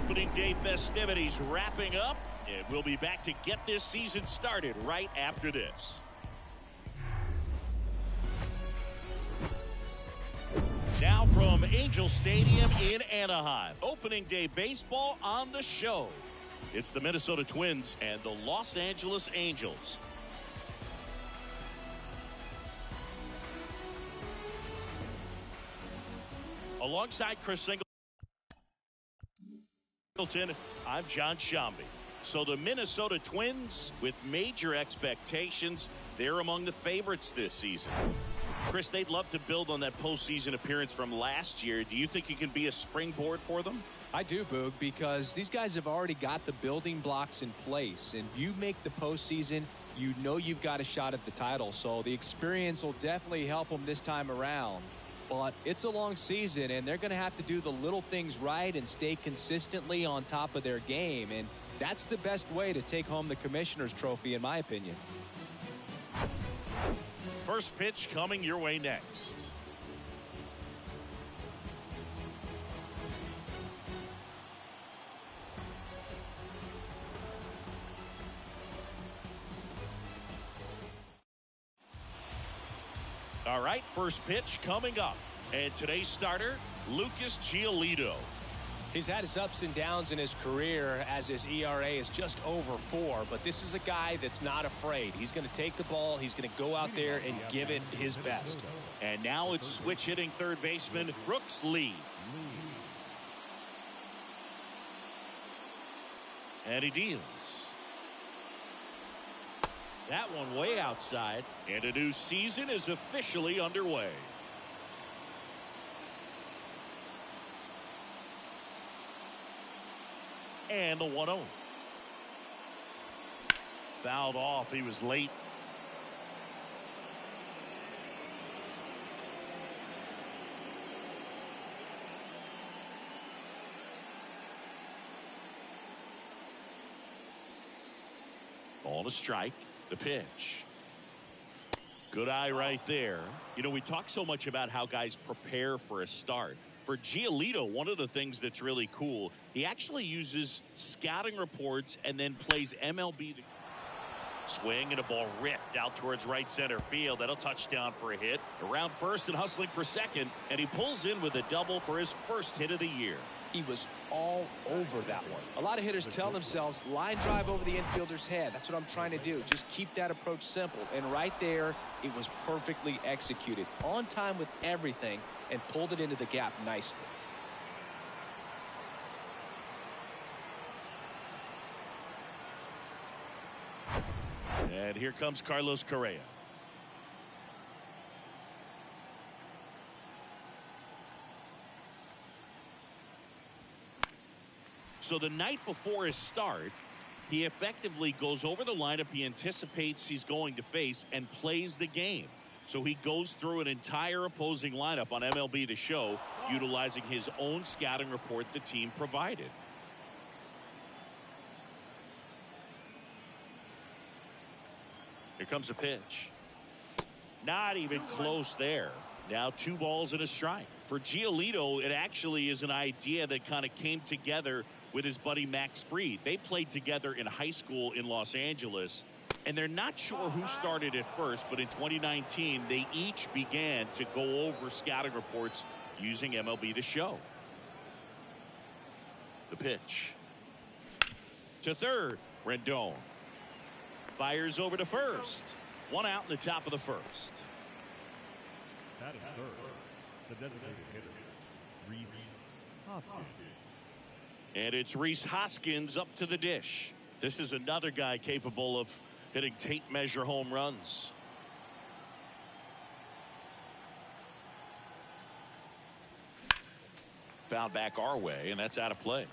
Opening day festivities wrapping up, and we'll be back to get this season started right after this. Now from Angel Stadium in Anaheim, opening day baseball on the show. It's the Minnesota Twins and the Los Angeles Angels. Alongside Chris Singleton, I'm John Shambi. So the Minnesota Twins, with major expectations, they're among the favorites this season. Chris, they'd love to build on that postseason appearance from last year. Do you think it can be a springboard for them? I do, Boog, because these guys have already got the building blocks in place. And you make the postseason, you know you've got a shot at the title. So the experience will definitely help them this time around. But it's a long season, and they're going to have to do the little things right and stay consistently on top of their game. And that's the best way to take home the Commissioner's Trophy, in my opinion. First pitch coming your way next. All right, first pitch coming up. And today's starter, Lucas Giolito. He's had his ups and downs in his career as his ERA is just over 4, but this is a guy that's not afraid. He's going to take the ball, he's going to go out there and give it his best. And now it's switch hitting third baseman Brooks Lee. And he deals. That one way outside, and a new season is officially underway. And the 1-0. Fouled off. He was late. Ball to strike. The pitch. Good eye right there. You know, we talk so much about how guys prepare for a start. For Giolito, one of the things that's really cool, he actually uses scouting reports and then plays MLB. Swing and a ball ripped out towards right center field. That'll touchdown for a hit. Around first and hustling for second, and he pulls in with a double for his first hit of the year. He was all over that one. A lot of hitters tell themselves, line drive over the infielder's head. That's what I'm trying to do. Just keep that approach simple. And right there, it was perfectly executed. On time with everything, and pulled it into the gap nicely. And here comes Carlos Correa. So the night before his start, he effectively goes over the lineup he anticipates he's going to face and plays the game. So he goes through an entire opposing lineup on MLB The Show, utilizing his own scouting report the team provided. Here comes a pitch. Not even close there. Now 2 balls and a strike. For Giolito, it actually is an idea that kind of came together with his buddy Max Fried. They played together in high school in Los Angeles, and they're not sure who started at first, but in 2019, they each began to go over scouting reports using MLB The Show. The pitch. To third, Rendon. Fires over to first. 1 out in the top of the first. That is third. The designated hitter, Rhys Hoskins. And it's Rhys Hoskins up to the dish. This is another guy capable of hitting tape measure home runs. Fouled back our way, and that's out of play.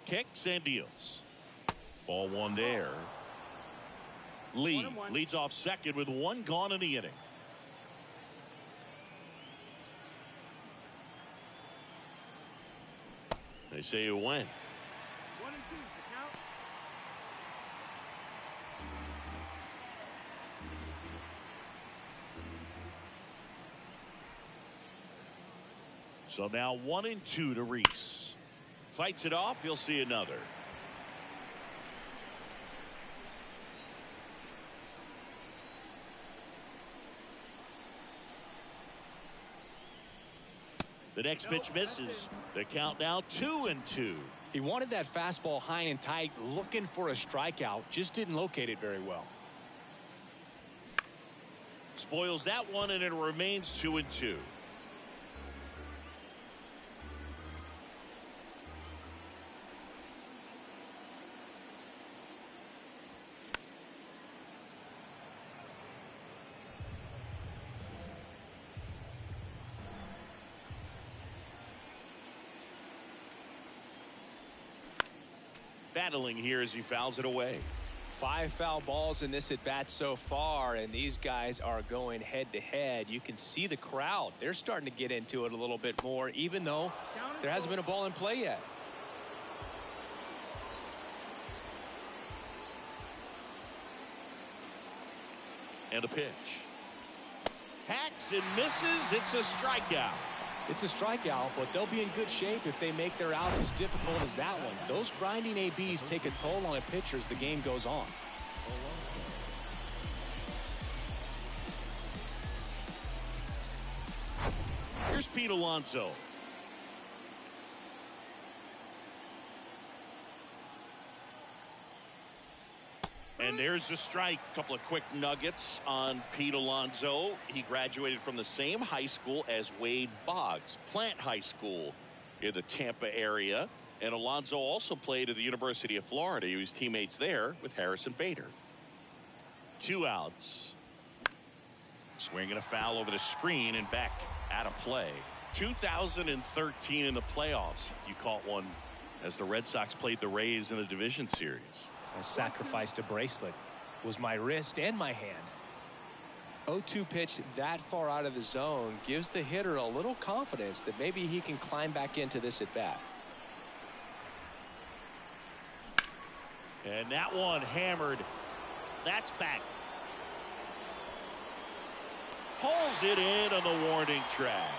Kicks and deals. Ball 1 there. Lee leads off second with 1 gone in the inning. They say you win. 1 and 2, the count. So now 1-2 to Reese. Fights it off. He'll see another. The next pitch misses. The count now 2-2. He wanted that fastball high and tight, looking for a strikeout. Just didn't locate it very well. Spoils that one, and it remains 2-2. Battling here as he fouls it away. 5 foul balls in this at bat so far, and these guys are going head to head. You can see the crowd. They're starting to get into it a little bit more, even though there hasn't been a ball in play yet. And a pitch. Hacks and misses. It's a strikeout. It's a strikeout, but they'll be in good shape if they make their outs as difficult as that one. Those grinding ABs take a toll on a pitcher as the game goes on. Here's Pete Alonso. And there's the strike. A couple of quick nuggets on Pete Alonso. He graduated from the same high school as Wade Boggs, Plant High School in the Tampa area. And Alonso also played at the University of Florida. He was teammates there with Harrison Bader. 2 outs. Swinging a foul over the screen and back out of play. 2013 in the playoffs. You caught one as the Red Sox played the Rays in the division series. I sacrificed a bracelet. It was my wrist and my hand. 0-2 pitch that far out of the zone gives the hitter a little confidence that maybe he can climb back into this at bat. And that one hammered. That's back. Hauls it in on the warning track.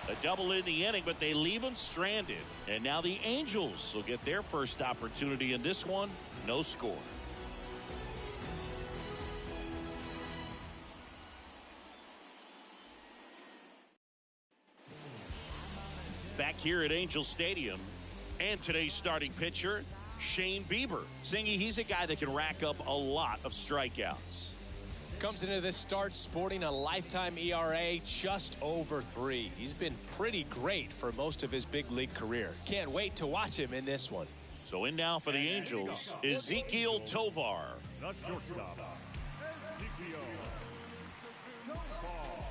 A double in the inning, but they leave him stranded. And now the Angels will get their first opportunity in this one. No score. Back here at Angel Stadium, and today's starting pitcher, Shane Bieber. Singy, he's a guy that can rack up a lot of strikeouts. Comes into this start sporting a lifetime ERA just over 3. He's been pretty great for most of his big league career. Can't wait to watch him in this one. So in now for the Angels, Ezequiel Tovar. The shortstop, Ezequiel Tovar.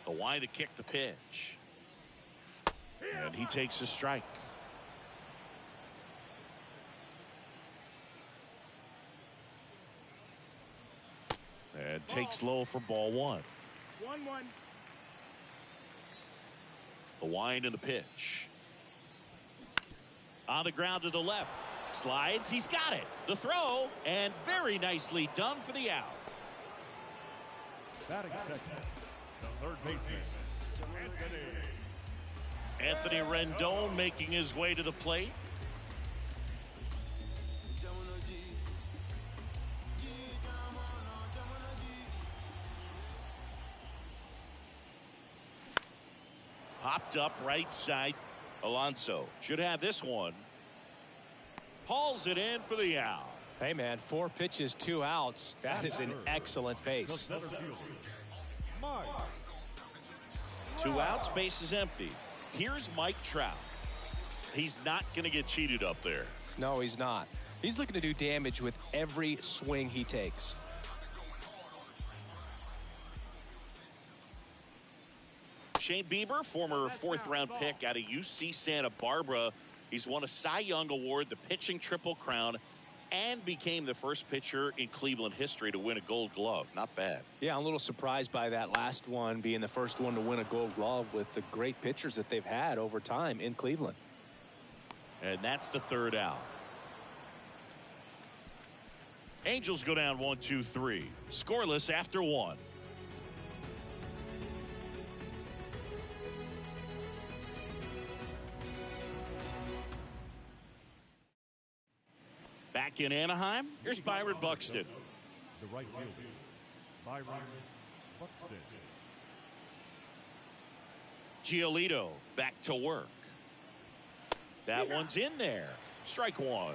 The wide to kick the pitch. And he takes a strike. And takes low for ball 1. 1-1. The wind and the pitch. On the ground to the left. Slides. He's got it. The throw. And very nicely done for the out. Batting second, the third baseman, Anthony Rendon making his way to the plate. Popped up right side. Alonso should have this one. Hauls it in for the out. Hey, man, 4 pitches, 2 outs. That is an excellent pace. center fielder, Mike. 2 outs, base is empty. Here's Mike Trout. He's not going to get cheated up there. No, he's not. He's looking to do damage with every swing he takes. Shane Bieber, former 4th-round pick out of UC Santa Barbara. He's won a Cy Young Award, the pitching Triple Crown, and became the first pitcher in Cleveland history to win a Gold Glove. Not bad. Yeah, I'm a little surprised by that last one being the first one to win a Gold Glove with the great pitchers that they've had over time in Cleveland. And that's the 3rd out. Angels go down 1-2-3. Scoreless after one. Back in Anaheim, here's Byron Buxton. The right fielder, Byron Buxton. Giolito back to work. That one's in there. Strike one.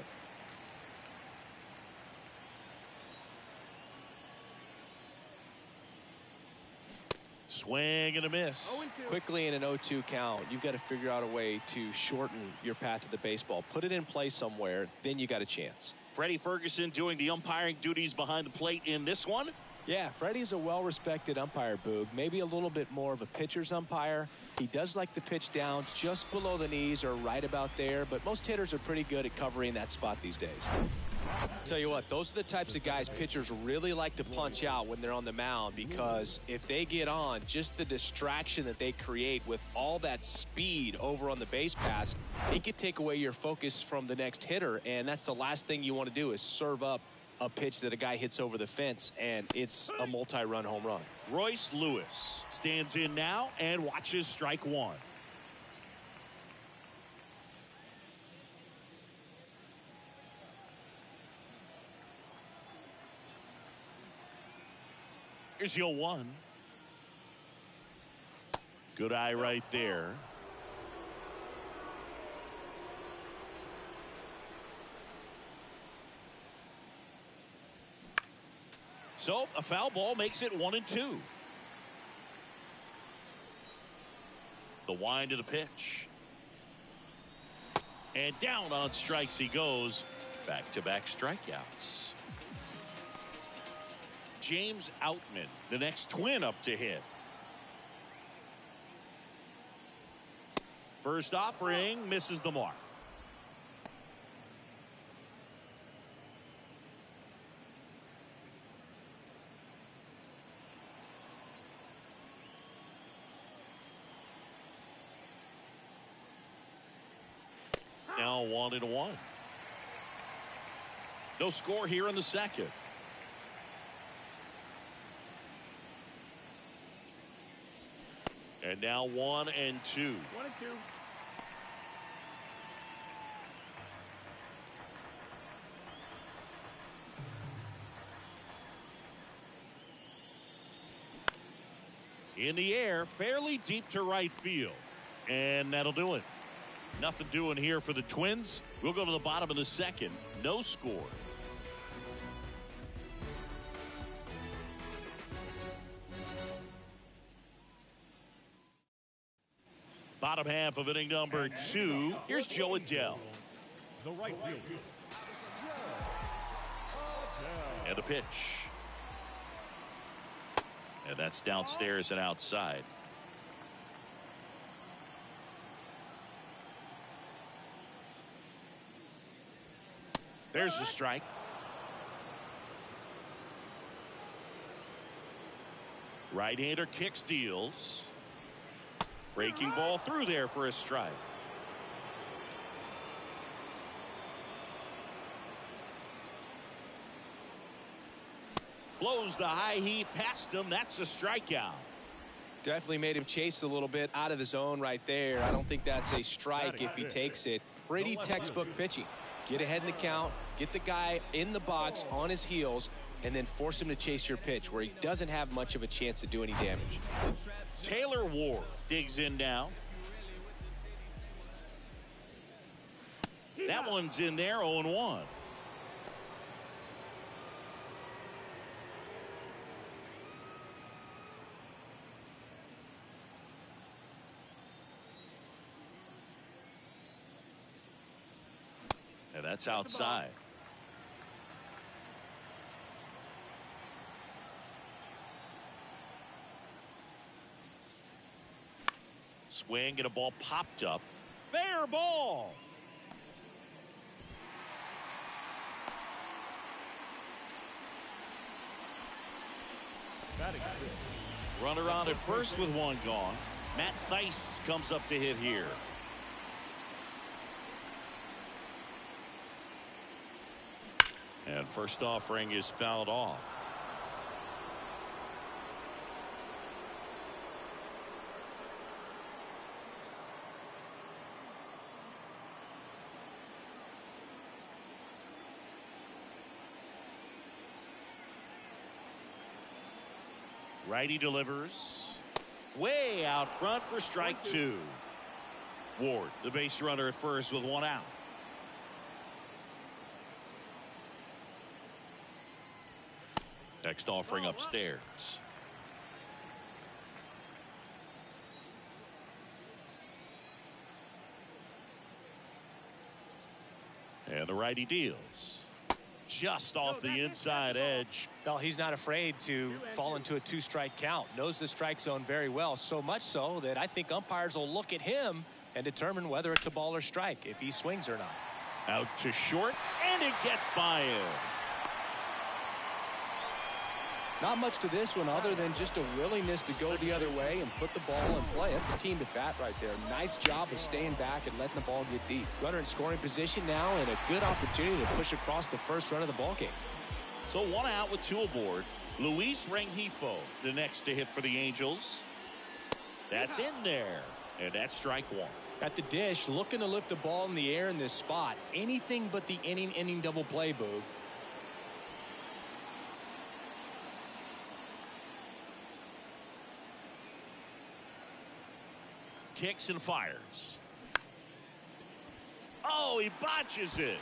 Swing and a miss. Quickly in an 0-2 count, you've got to figure out a way to shorten your path to the baseball. Put it in play somewhere, then you got a chance. Freddie Ferguson doing the umpiring duties behind the plate in this one. Yeah, Freddie's a well-respected umpire, Boog. Maybe a little bit more of a pitcher's umpire. He does like the pitch down just below the knees or right about there, but most hitters are pretty good at covering that spot these days. Tell you what, those are the types of guys pitchers really like to punch out when they're on the mound, because if they get on, just the distraction that they create with all that speed over on the base pass, it could take away your focus from the next hitter, and that's the last thing you want to do is serve up a pitch that a guy hits over the fence, and it's a multi-run home run. Royce Lewis stands in now and watches strike one. Here's your one. Good eye right there. So a foul ball makes it 1-2. The wind of the pitch. And down on strikes he goes. Back-to-back strikeouts. James Outman, the next Twin up to hit. First offering misses the mark. Now 1-1. No score here in the second. And now 1-2. 1-2. In the air, fairly deep to right field. And that'll do it. Nothing doing here for the Twins. We'll go to the bottom of the second. No score. Bottom half of inning number 2. Here's Joe Adell. The right fielder. And the pitch. And that's downstairs and outside. There's the strike. Right-hander kick steals. Breaking ball through there for a strike. Blows the high heat past him. That's a strikeout. Definitely made him chase a little bit out of the zone right there. I don't think that's a strike if he takes it. Pretty textbook pitching. Get ahead in the count, get the guy in the box on his heels, and then force him to chase your pitch where he doesn't have much of a chance to do any damage. Taylor Ward digs in now. That one's in there, 0-1. And that's outside. Swing and a ball popped up. Fair ball. Runner on at first with one gone. Matt Thaiss comes up to hit here. And first offering is fouled off. Righty delivers. Way out front for strike two. Ward, the base runner at first with one out. Next offering upstairs. And the righty deals. Just off the inside edge. Well, he's not afraid to fall into a two-strike count. Knows the strike zone very well, so much so that I think umpires will look at him and determine whether it's a ball or strike, if he swings or not. Out to short, and it gets by him. Not much to this one other than just a willingness to go the other way and put the ball in play. That's a team to bat right there. Nice job of staying back and letting the ball get deep. Runner in scoring position now, and a good opportunity to push across the first run of the ball game. So one out with two aboard. Luis Rengifo, the next to hit for the Angels. That's in there, and that's strike one. At the dish, looking to lift the ball in the air in this spot. Anything but the inning double play, Boog. Kicks and fires. Oh, he botches it.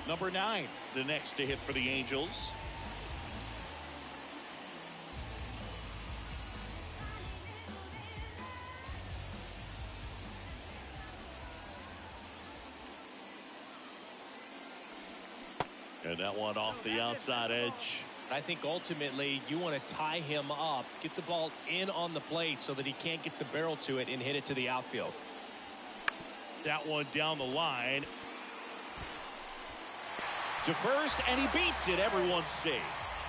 Number 9, the next to hit for the Angels. And that one off the outside edge. I think ultimately you want to tie him up, get the ball in on the plate so that he can't get the barrel to it and hit it to the outfield. That one down the line. To first, and he beats it. Everyone's safe.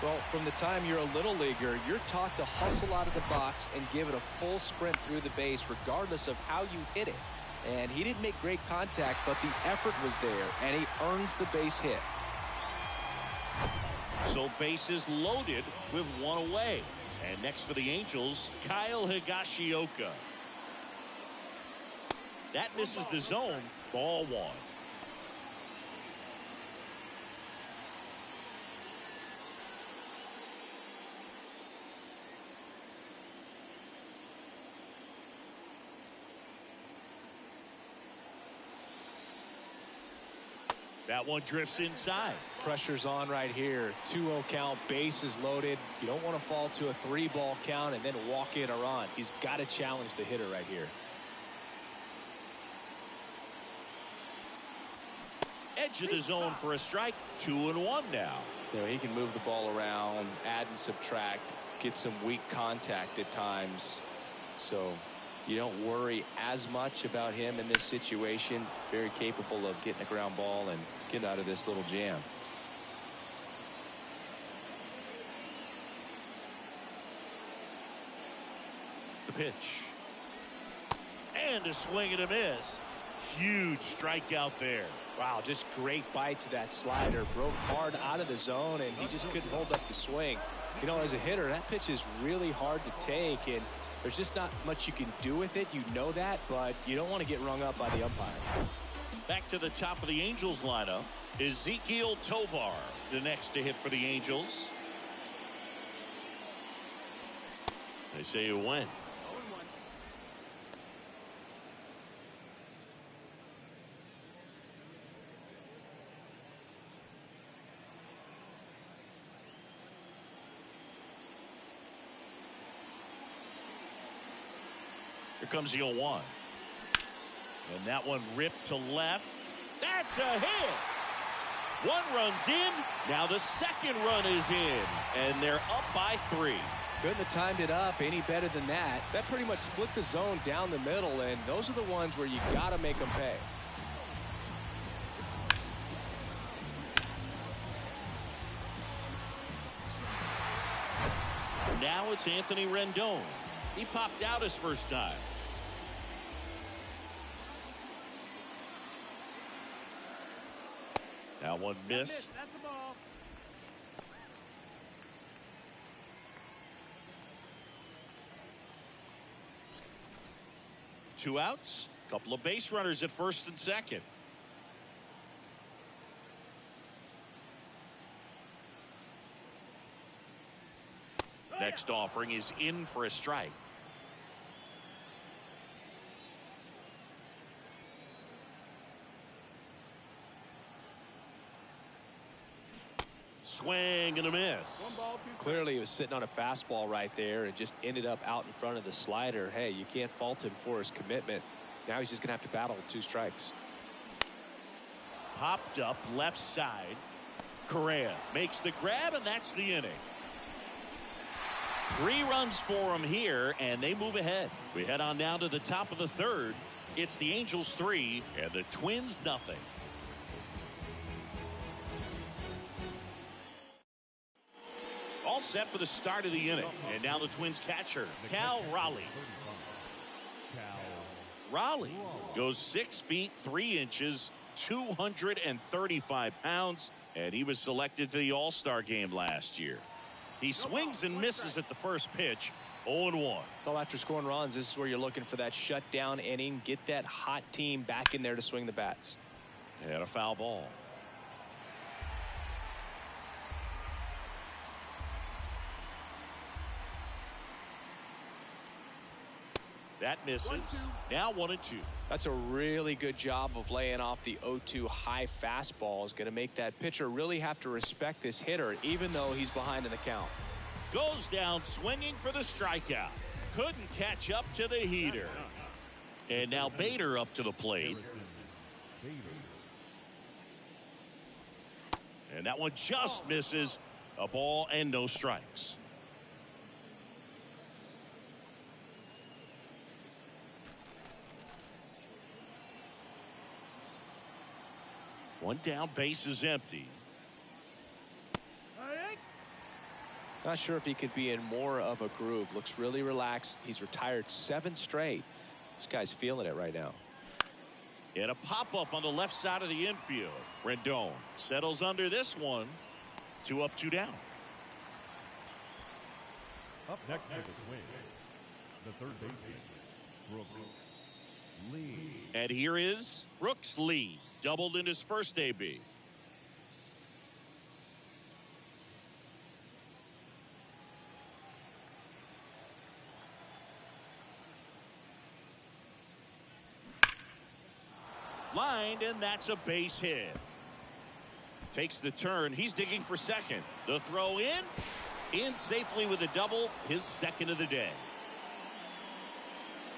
Well, from the time you're a little leaguer, you're taught to hustle out of the box and give it a full sprint through the base regardless of how you hit it. And he didn't make great contact, but the effort was there, and he earns the base hit. So bases loaded with one away. And next for the Angels, Kyle Higashioka. That misses the zone. Ball one. That one drifts inside. Pressure's on right here. 2-0 count, bases loaded. You don't want to fall to a 3-ball count and then walk in a run. He's got to challenge the hitter right here. Edge of the zone for a strike. 2-1 now. You know, he can move the ball around, add and subtract, get some weak contact at times. So you don't worry as much about him in this situation. Very capable of getting a ground ball and getting out of this little jam. The pitch. And a swing and a miss. Huge strikeout there. Wow, just great bite to that slider. Broke hard out of the zone, and he just couldn't hold up the swing. You know, as a hitter, that pitch is really hard to take, and there's just not much you can do with it. You know that, but you don't want to get rung up by the umpire. Back to the top of the Angels lineup. Ezequiel Tovar, the next to hit for the Angels. They say you win. Here comes the 0-1. And that one ripped to left. That's a hit. One run's in. Now the second run is in. And they're up by 3. Couldn't have timed it up any better than that. That pretty much split the zone down the middle, and those are the ones where you got to make them pay. now it's Anthony Rendon. He popped out his first time. That one missed. That's the ball. Two outs. Couple of base runners at first and second. Next offering is in for a strike. Swing and a miss. Clearly, he was sitting on a fastball right there and just ended up out in front of the slider. Hey, you can't fault him for his commitment. Now he's just going to have to battle with 2 strikes. Popped up left side. Correa makes the grab, and that's the inning. 3 runs for him here, and they move ahead. We head on down to the top of the third. It's the Angels 3 and the Twins nothing. All set for the start of the inning. And now the Twins catcher, Cal Raleigh. Raleigh goes 6 feet 3 inches, 235 pounds, and he was selected for the All-Star game last year. He swings and misses at the first pitch, 0-1. Well, after scoring runs, this is where you're looking for that shutdown inning. Get that hot team back in there to swing the bats. And a foul ball. That misses. Now 1-2. That's a really good job of laying off the 0-2 high fastball. Is going to make that pitcher really have to respect this hitter, even though he's behind in the count. Goes down swinging for the strikeout. Couldn't catch up to the heater. And now Bader up to the plate. And that one just misses. A ball and no strikes. One down, base is empty. Not sure if he could be in more of a groove. Looks really relaxed. He's retired 7 straight. This guy's feeling it right now. And a pop-up on the left side of the infield. Rendon settles under this one. 2 up, 2 down. Up next for the Twins, the third baseman, Brooks Lee. And here is Brooks Lee. Doubled in his first AB. Lined, and that's a base hit. Takes the turn. He's digging for second. The throw in safely with a double, his second of the day.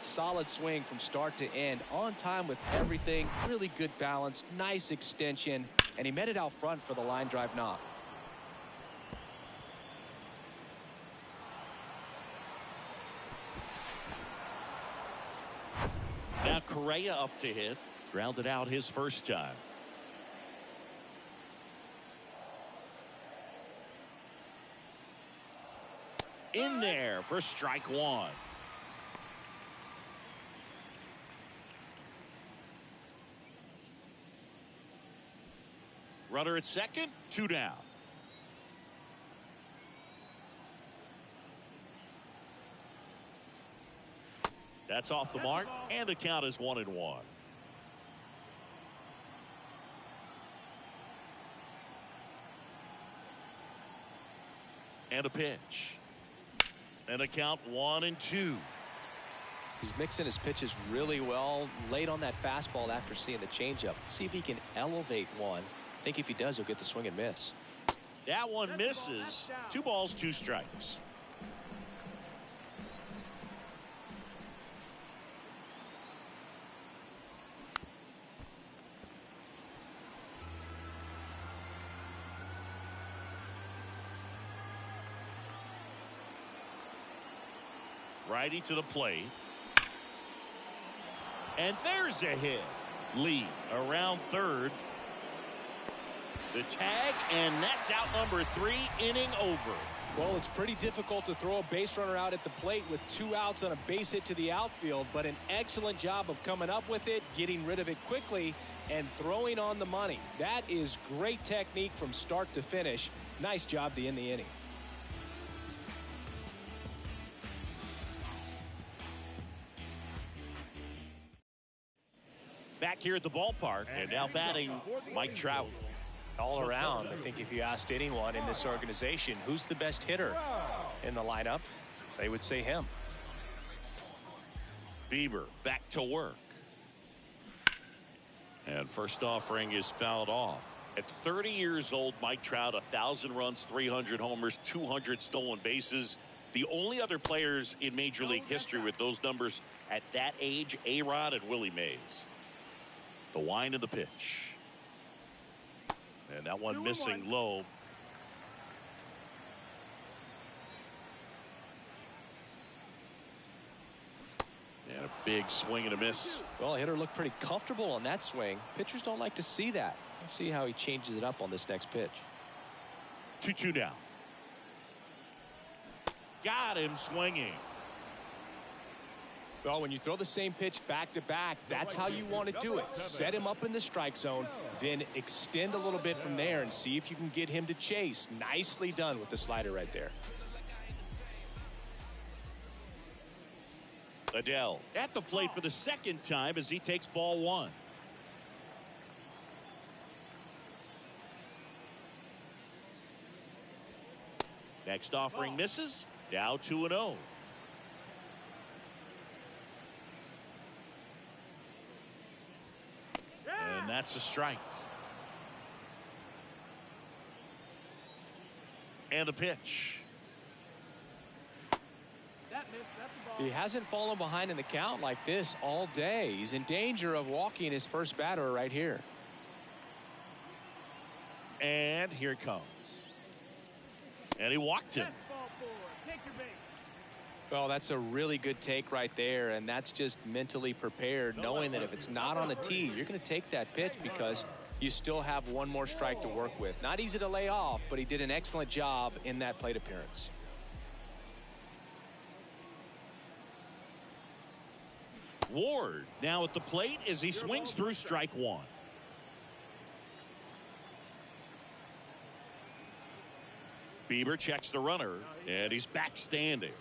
Solid swing from start to end, on time with everything. Really good balance, nice extension, and he met it out front for the line drive knock. Now Correa up to hit. Grounded out his first time. In there for strike 1. Runner at second, 2 down. That's off the mark, and the count is 1-1. And a pitch. And a count 1-2. He's mixing his pitches really well. Late on that fastball after seeing the changeup. See if he can elevate one. I think if he does, he'll get the swing and miss. That one misses. 2 balls, 2 strikes. Righty to the plate. And there's a hit. Lee around third. The tag, and that's out number 3, inning over. Well, it's pretty difficult to throw a base runner out at the plate with 2 outs on a base hit to the outfield, but an excellent job of coming up with it, getting rid of it quickly, and throwing on the money. That is great technique from start to finish. Nice job to end the inning. Back here at the ballpark, and now batting Mike Trout. All around, I think if you asked anyone in this organization who's the best hitter in the lineup, they would say him. Bieber back to work. And first offering is fouled off. At 30 years old, Mike Trout, 1,000 runs, 300 homers, 200 stolen bases. The only other players in Major League history with those numbers at that age, A-Rod and Willie Mays. The wind of the pitch. And that one missing low. And a big swing and a miss. Well, hitter looked pretty comfortable on that swing. Pitchers don't like to see that. We'll see how he changes it up on this next pitch. 2-2 down. Got him swinging. Well, when you throw the same pitch back to back, that's how you want to do it. Set him up in the strike zone, then extend a little bit from there and see if you can get him to chase. Nicely done with the slider right there. Adele at the plate for the second time as he takes ball one. Next offering misses. Now 2-0. And that's a strike. And the pitch. That missed. That's the ball. He hasn't fallen behind in the count like this all day. He's in danger of walking his first batter right here. And here it comes. And he walked him. That's ball 4. Take your base. Well, that's a really good take right there, and that's just mentally prepared, knowing that if it's not on the tee, you're going to take that pitch because you still have one more strike to work with. Not easy to lay off, but he did an excellent job in that plate appearance. Ward now at the plate as he swings through strike one. Bieber checks the runner, and he's back standing.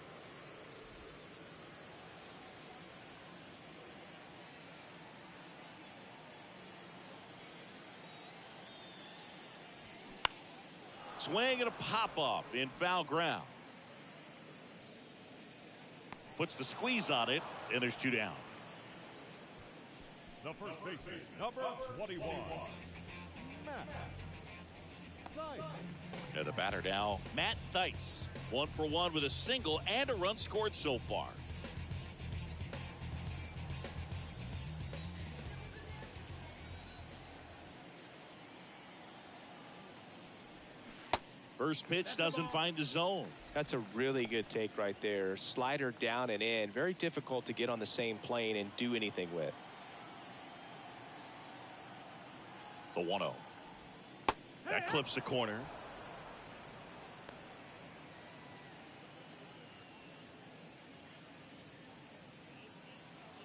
Swing and a pop-up in foul ground. Puts the squeeze on it, and there's 2 down. The first baseman, number 21, Matt Thaiss. And the batter now, Matt Thaiss. 1 for 1 with a single and a run scored so far. First pitch doesn't find the zone. That's a really good take right there. Slider down and in. Very difficult to get on the same plane and do anything with. The 1-0. That clips the corner.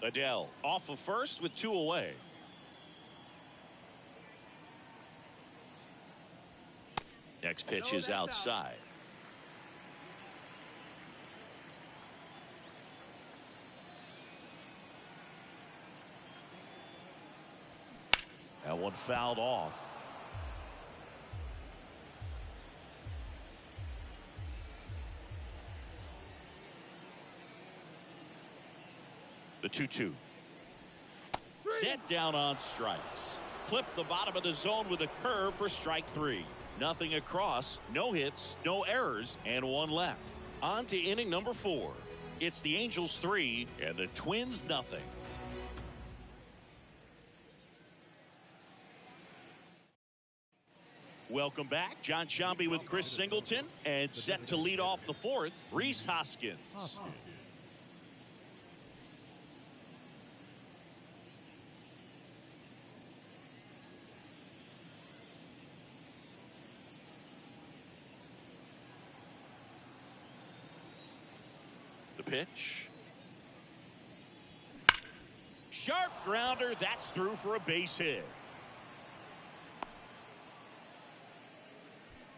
Adele off of first with 2 away. Next pitch is outside. That one fouled off. The 2-2. Set down on strikes. Clip the bottom of the zone with a curve for strike 3. Nothing across, no hits, no errors, and 1 left. On to inning number 4. It's the Angels 3 and the Twins nothing. Welcome back. John Sciambi with Chris Singleton, and set to lead off the 4th, Rhys Hoskins. pitch. Sharp grounder. That's through for a base hit.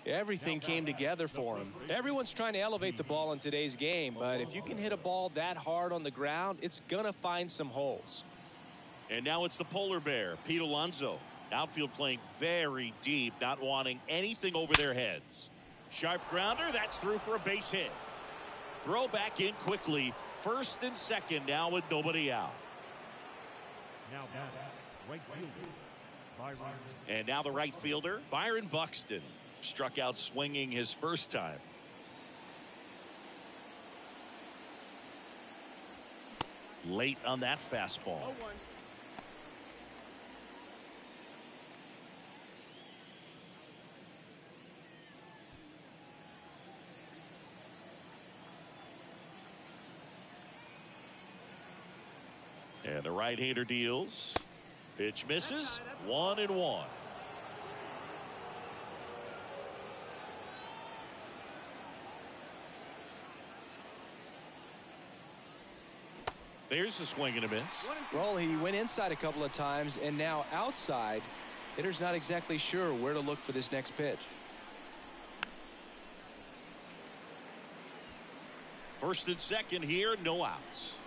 Everything came together for him. Everyone's trying to elevate the ball in today's game, but if you can hit a ball that hard on the ground, it's going to find some holes. And now it's the polar bear, Pete Alonso. Outfield playing very deep, not wanting anything over their heads. Sharp grounder, that's through for a base hit. Throw back in quickly. First and second now with nobody out. Now batting, right fielder, Byron. And now the right fielder, Byron Buxton. Struck out swinging his first time. Late on that fastball. 0-1. And the right-hander deals. Pitch misses. 1-1. There's a swing and a miss. Well, he went inside a couple of times, and now outside. Hitter's not exactly sure where to look for this next pitch. First and second here, no outs.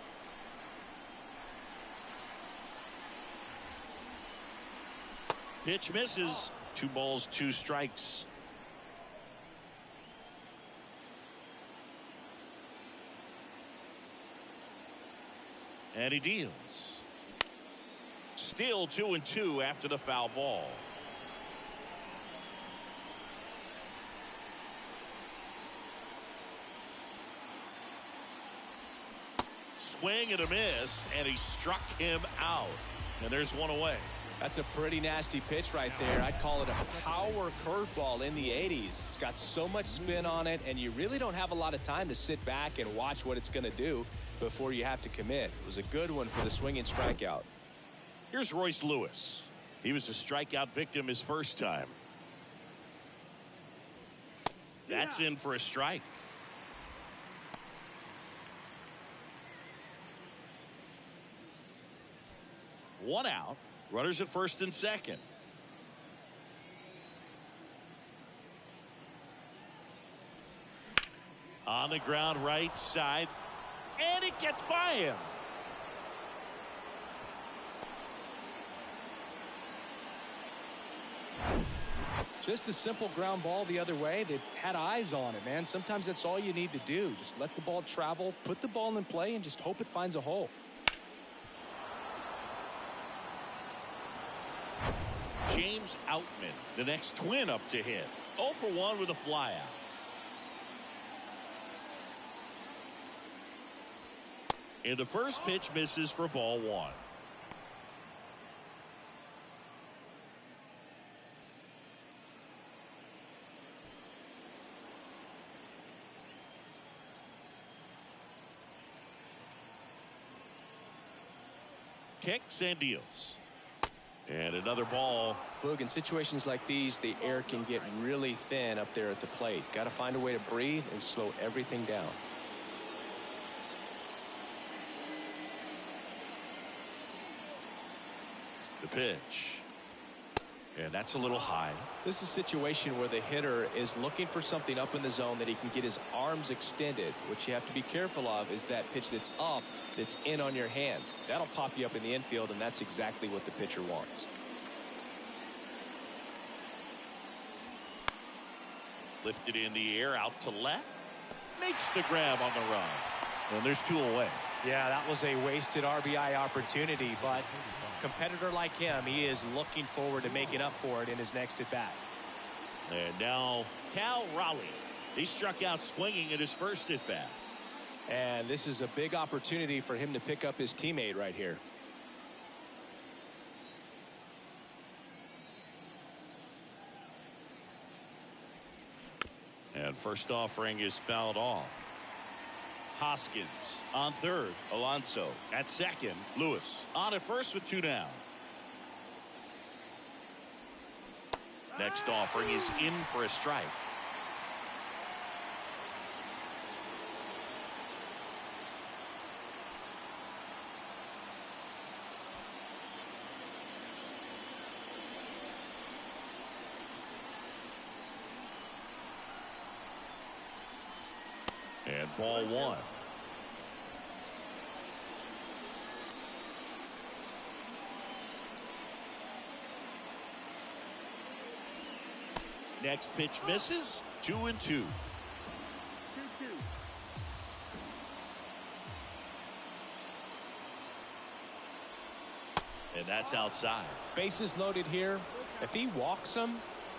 Pitch misses. 2 balls, 2 strikes. And he deals. Still 2-2 after the foul ball. Swing and a miss, and he struck him out. And there's one away. That's a pretty nasty pitch right there. I'd call it a power curveball in the 80s. It's got so much spin on it, and you really don't have a lot of time to sit back and watch what it's going to do before you have to commit. It was a good one for the swinging strikeout. Here's Royce Lewis. He was a strikeout victim his first time. That's in for a strike. One out. Runners at first and second. On the ground right side. And it gets by him. Just a simple ground ball the other way. They had eyes on it, man. Sometimes that's all you need to do. Just let the ball travel, put the ball in play, and just hope it finds a hole. James Outman, the next twin up to hit. 0 for 1 with a flyout. And the first pitch misses for ball 1. Kicks and deals. And another ball. Look, in situations like these, the air can get really thin up there at the plate. Got to find a way to breathe and slow everything down. The pitch. And that's a little high. This is a situation where the hitter is looking for something up in the zone that he can get his arms extended. What you have to be careful of is that pitch that's up, that's in on your hands. That'll pop you up in the infield, and that's exactly what the pitcher wants. Lifted in the air, out to left. Makes the grab on the run. And there's 2 away. Yeah, that was a wasted RBI opportunity, but a competitor like him, he is looking forward to making up for it in his next at-bat. And now Cal Raleigh. He struck out swinging at his first at-bat. And this is a big opportunity for him to pick up his teammate right here. And first offering is fouled off. Hoskins on third. Alonso at second. Lewis on at first with 2 down. Next offering is in for a strike. Ball one. Next pitch misses. 2-2. 2-2. And that's outside. Bases loaded here. If he walks him,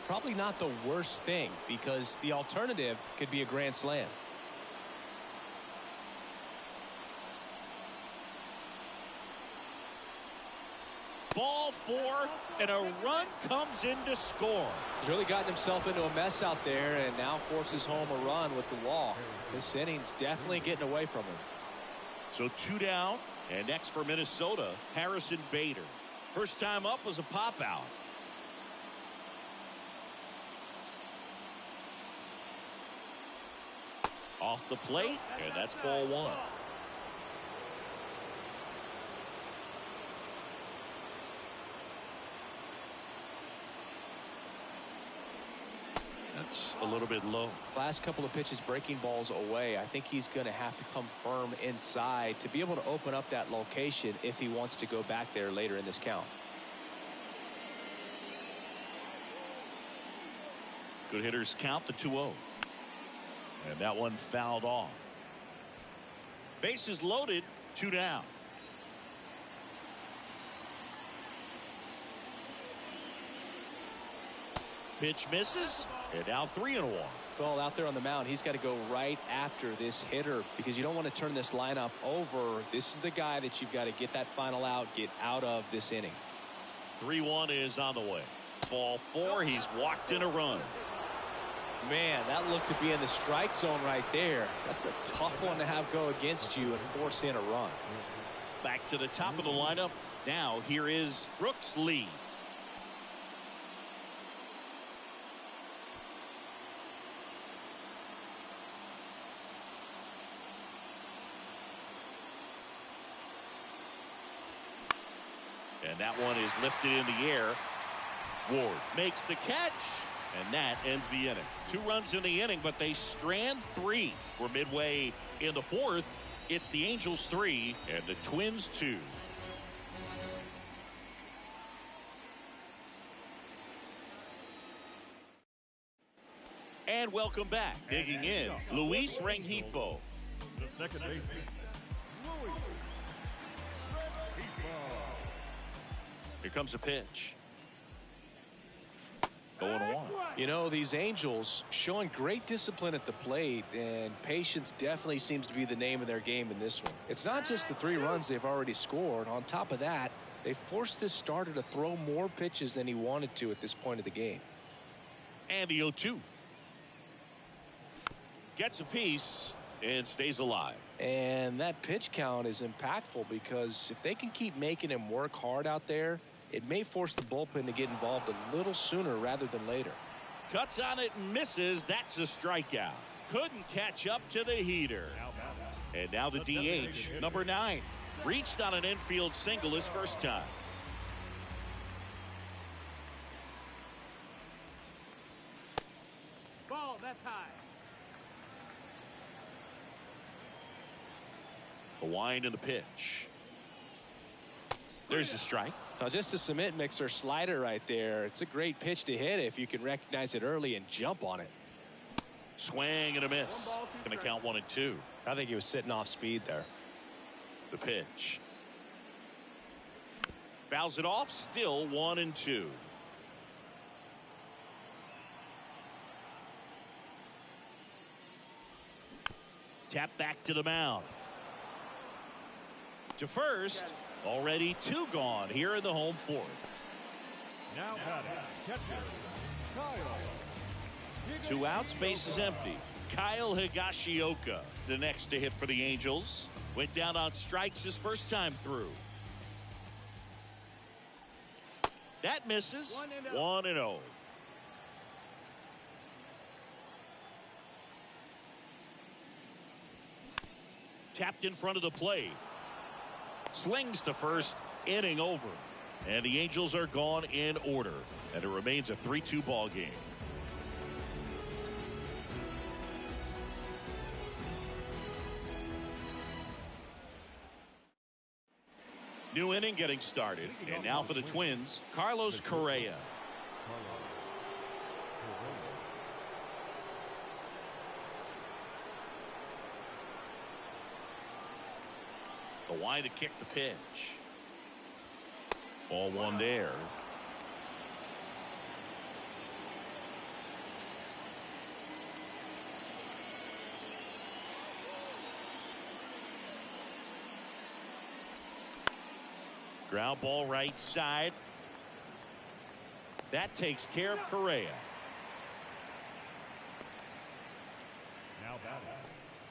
probably not the worst thing, because the alternative could be a grand slam. Ball four, and a run comes in to score. He's really gotten himself into a mess out there and now forces home a run with the walk. This inning's definitely getting away from him. So 2 down, and next for Minnesota, Harrison Bader. First time up was a pop out. Off the plate, and that's ball one. That's a little bit low. Last couple of pitches breaking balls away. I think he's going to have to come firm inside to be able to open up that location if he wants to go back there later in this count. Good hitters count the 2-0. And that one fouled off. Bases loaded, 2 down. Pitch misses, and now 3-1. Well, out there on the mound, he's got to go right after this hitter because you don't want to turn this lineup over. This is the guy that you've got to get that final out, get out of this inning. 3-1 is on the way. Ball four, he's walked in a run. Man, that looked to be in the strike zone right there. That's a tough one to have go against you and force in a run. Back to the top of the lineup. Now here is Brooks Lee. And that one is lifted in the air. Ward makes the catch, and that ends the inning. 2 runs in the inning, but they strand 3. We're midway in the 4th. It's the Angels 3 and the Twins 2. And welcome back. Digging in, Luis Rengifo. The second baseman, Louis. Here comes a pitch. 0-1. You know, these Angels showing great discipline at the plate, and patience definitely seems to be the name of their game in this one. It's not just the 3 runs they've already scored. On top of that, they forced this starter to throw more pitches than he wanted to at this point of the game. And the 0-2. Gets a piece and stays alive. And that pitch count is impactful because if they can keep making him work hard out there, it may force the bullpen to get involved a little sooner rather than later. Cuts on it and misses. That's a strikeout. Couldn't catch up to the heater. And now the DH, number 9. Reached on an infield single his first time. Ball, that's high. The wind and the pitch. There's the strike. Now, just a cement mixer slider right there. It's a great pitch to hit if you can recognize it early and jump on it. Swing and a miss. Going to count 1 and 2. I think he was sitting off speed there. The pitch. Fouls it off. Still 1 and 2. Tap back to the mound. To first. Already 2 gone here in the home 4th. Now batting, catcher, Kyle. 2 outs, base is empty. Kyle Higashioka, the next to hit for the Angels. Went down on strikes his first time through. That misses. 1-0. Tapped in front of the plate. Slings to first, inning over. And the Angels are gone in order. And it remains a 3-2 ball game. New inning getting started. And now for the Twins, Carlos Correa. The wide to kick the pitch. Ball one there. Ground ball right side. That takes care of Correa. Now batting,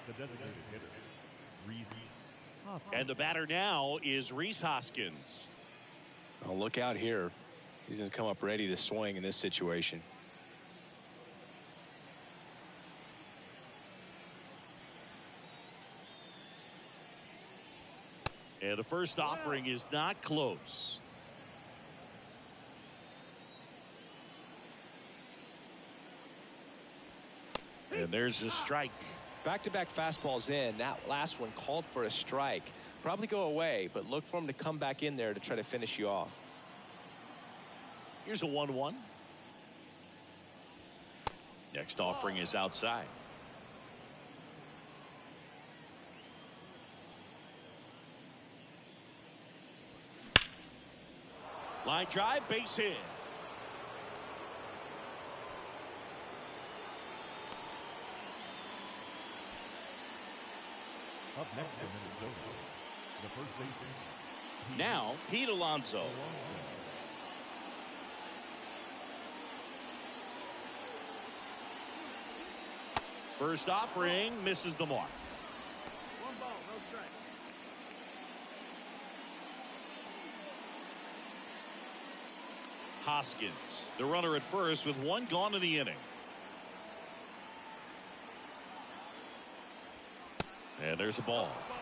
the designated hitter, Reese Hoskins. And the batter now is Rhys Hoskins. Oh, look out here. He's going to come up ready to swing in this situation. And the first offering is not close. And there's a strike. Back-to-back fastballs in. That last one called for a strike. Probably go away, but look for him to come back in there to try to finish you off. Here's a 1-1. Next offering is outside. Line drive, base hit. Up next for Minnesota, the first baseman. Now, Pete Alonso. First offering misses the mark. One ball, no strike. Hoskins, the runner at first with one gone in the inning. And there's a ball. Ball.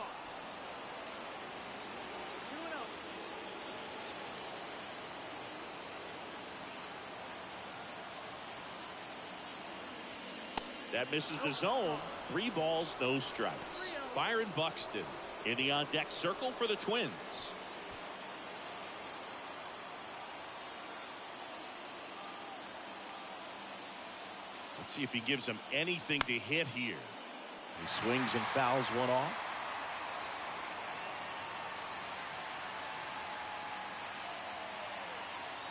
2-0. That misses the zone. 3 balls, no strikes. Byron Buxton in the on-deck circle for the Twins. Let's see if he gives him anything to hit here. He swings and fouls one off.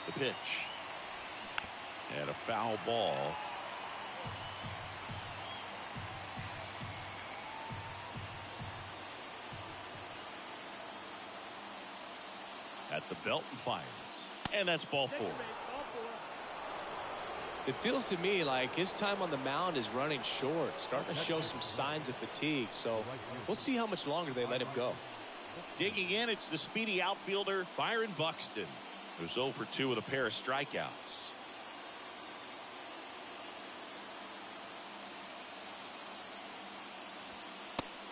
The pitch. And a foul ball. At the belt and fires. And that's ball 4. Take your base, ball 4. It feels to me like his time on the mound is running short, starting to show some signs of fatigue. So we'll see how much longer they let him go. Digging in, it's the speedy outfielder Byron Buxton, who's 0 for 2 with a pair of strikeouts.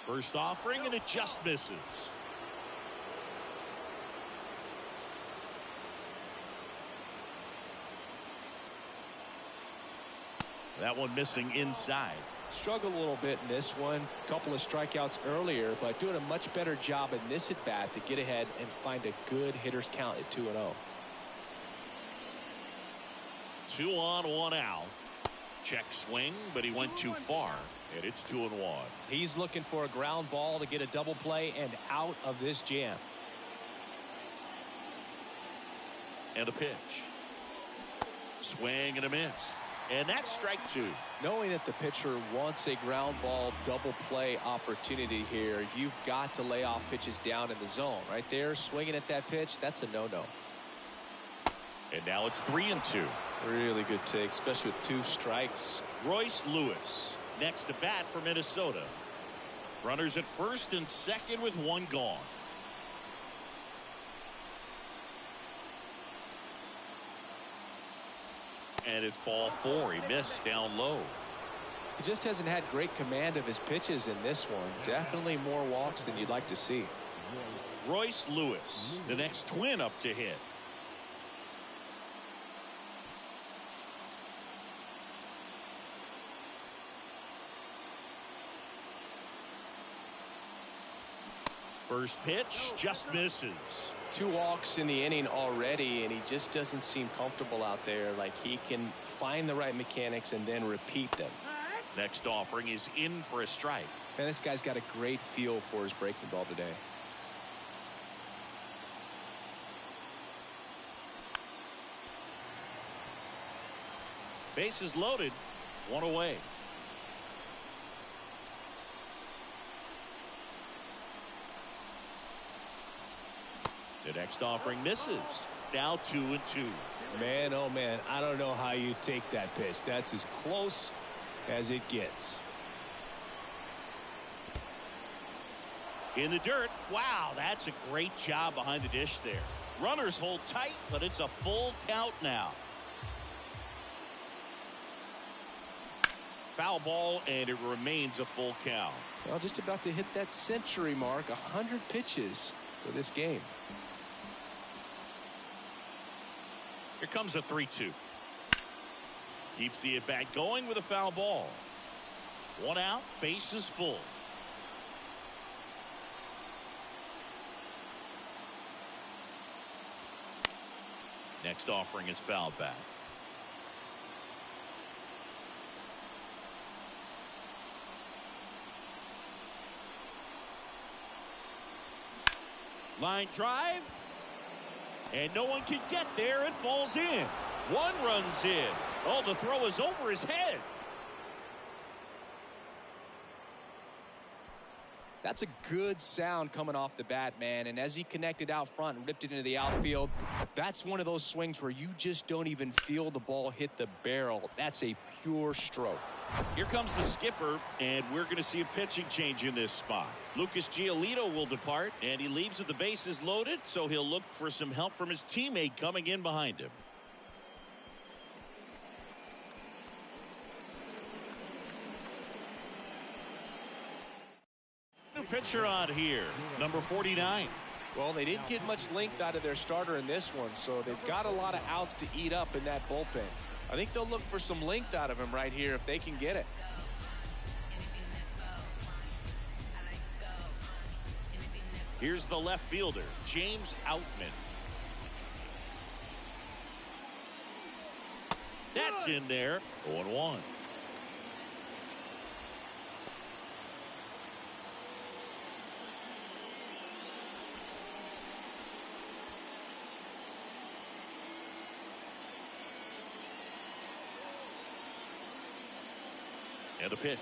First offering, and it just misses. That one missing inside. Struggled a little bit in this one. Couple of strikeouts earlier, but doing a much better job in this at bat to get ahead and find a good hitter's count at 2-0. 2 on, 1 out. Check swing, but he went too far, and it's 2-1. He's looking for a ground ball to get a double play and out of this jam. And a pitch. Swing and a miss. And that's strike 2. Knowing that the pitcher wants a ground ball double play opportunity here, you've got to lay off pitches down in the zone. Right there, swinging at that pitch, that's a no-no. And now it's 3-2. Really good take, especially with 2 strikes. Royce Lewis next to bat for Minnesota. Runners at first and second with 1 gone. And it's ball 4. He missed down low. He just hasn't had great command of his pitches in this one. Definitely more walks than you'd like to see. Royce Lewis, the next Twin up to hit. First pitch just misses. 2 walks in the inning already, and he just doesn't seem comfortable out there. Like he can find the right mechanics and then repeat them. Next offering is in for a strike. And this guy's got a great feel for his breaking ball today. Bases loaded, 1 away. The next offering misses. Now 2-2. Man, oh man, I don't know how you take that pitch. That's as close as it gets. In the dirt. Wow, that's a great job behind the dish there. Runners hold tight, but it's a full count now. Foul ball, and it remains a full count. Well, just about to hit that century mark. 100 pitches for this game. Here comes a 3-2. Keeps the at-bat going with a foul ball. 1 out, bases full. Next offering is fouled back. Line drive. And no one can get there. It falls in. 1 runs in. Oh, the throw is over his head. That's a good sound coming off the bat, man. And as he connected out front and ripped it into the outfield, that's one of those swings where you just don't even feel the ball hit the barrel. That's a pure stroke. Here comes the skipper, and we're going to see a pitching change in this spot. Lucas Giolito will depart, and he leaves with the bases loaded, so he'll look for some help from his teammate coming in behind him. New pitcher on here, number 49. Well, they didn't get much length out of their starter in this one, so they've got a lot of outs to eat up in that bullpen. I think they'll look for some length out of him right here if they can get it. Here's the left fielder, James Outman. That's in there. 0-1. And a pitch.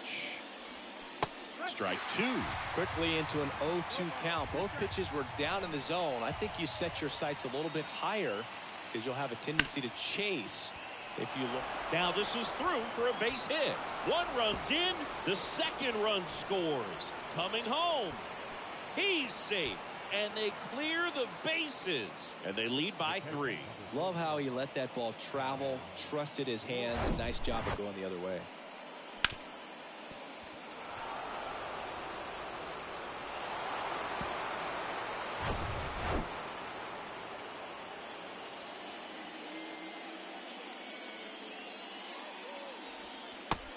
Strike 2. Quickly into an 0-2 count. Both pitches were down in the zone. I think you set your sights a little bit higher because you'll have a tendency to chase if you look. Now this is through for a base hit. 1 runs in. The second run scores. Coming home. He's safe. And they clear the bases. And they lead by 3. Love how he let that ball travel, trusted his hands. Nice job of going the other way.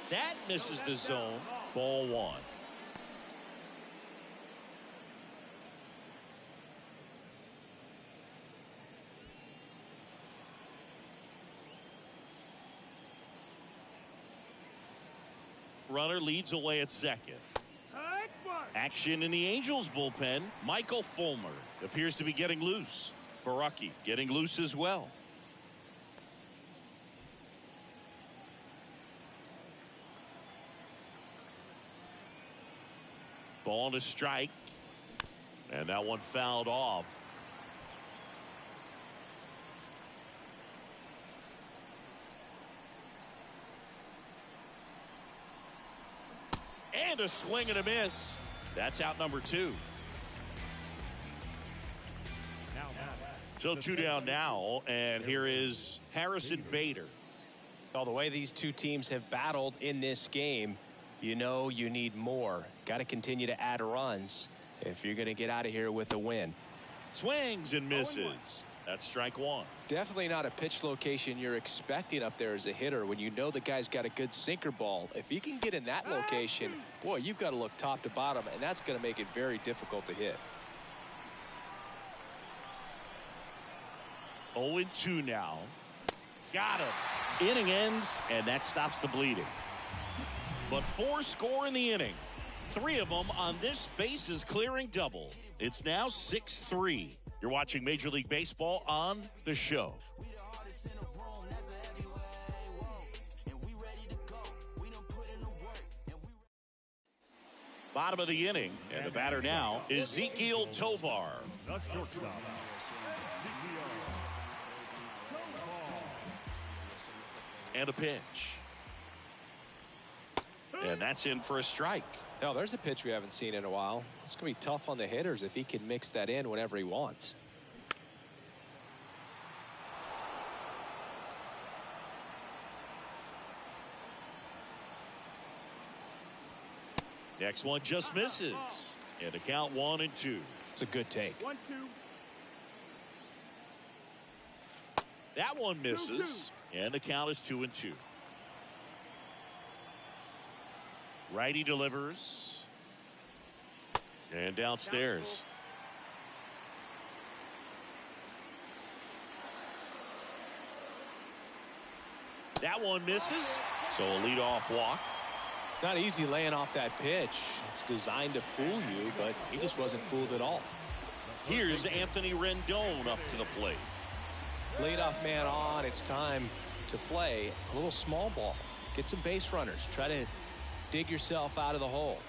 That misses the zone. Ball 1. Runner leads away at second. Action in the Angels bullpen. Michael Fulmer appears to be getting loose. Baraki getting loose as well. Ball to strike. And that one fouled off. And a swing and a miss. That's out number 2. So 2 down now, and here is Harrison Bader. Well, the way these two teams have battled in this game, you know you need more. Got to continue to add runs if you're going to get out of here with a win. Swings and misses. That's strike 1. Definitely not a pitch location you're expecting up there as a hitter when you know the guy's got a good sinker ball. If he can get in that location, boy, you've got to look top to bottom, and that's going to make it very difficult to hit. 0-2 now. Got him. Inning ends, and that stops the bleeding. But 4 score in the inning. 3 of them on this bases clearing double. It's now 6-3. You're watching Major League Baseball on The Show. Bottom of the inning, and the batter now is Ezequiel Tovar. The shortstop, And a pitch. And that's in for a strike. Now, there's a pitch we haven't seen in a while. It's going to be tough on the hitters if he can mix that in whenever he wants. Next one just misses. And the count 1-2. It's a good take. 1-2. That one misses. And the count is 2-2. Righty delivers. And downstairs. That one misses. So a leadoff walk. It's not easy laying off that pitch. It's designed to fool you, but he just wasn't fooled at all. Here's Anthony Rendon up to the plate. Leadoff man on. It's time to play a little small ball. Get some base runners. Try to dig yourself out of the hole.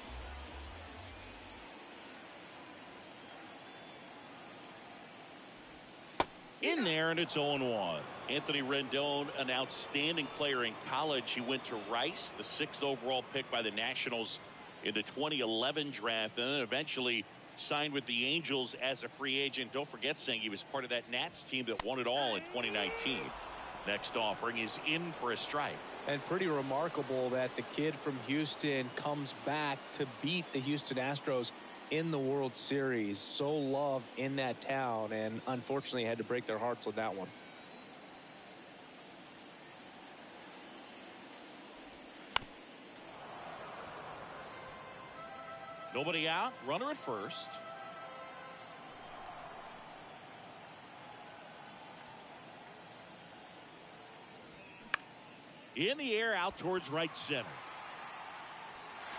In there, and it's 0-1. Anthony Rendon, an outstanding player in college. He went to Rice, the 6th overall pick by the Nationals in the 2011 draft, and then eventually signed with the Angels as a free agent. Don't forget, saying he was part of that Nats team that won it all in 2019. Next offering is in for a strike. And pretty remarkable that the kid from Houston comes back to beat the Houston Astros in the World Series. So loved in that town, and unfortunately had to break their hearts with that one. Nobody out. Runner at first. In the air, out towards right center.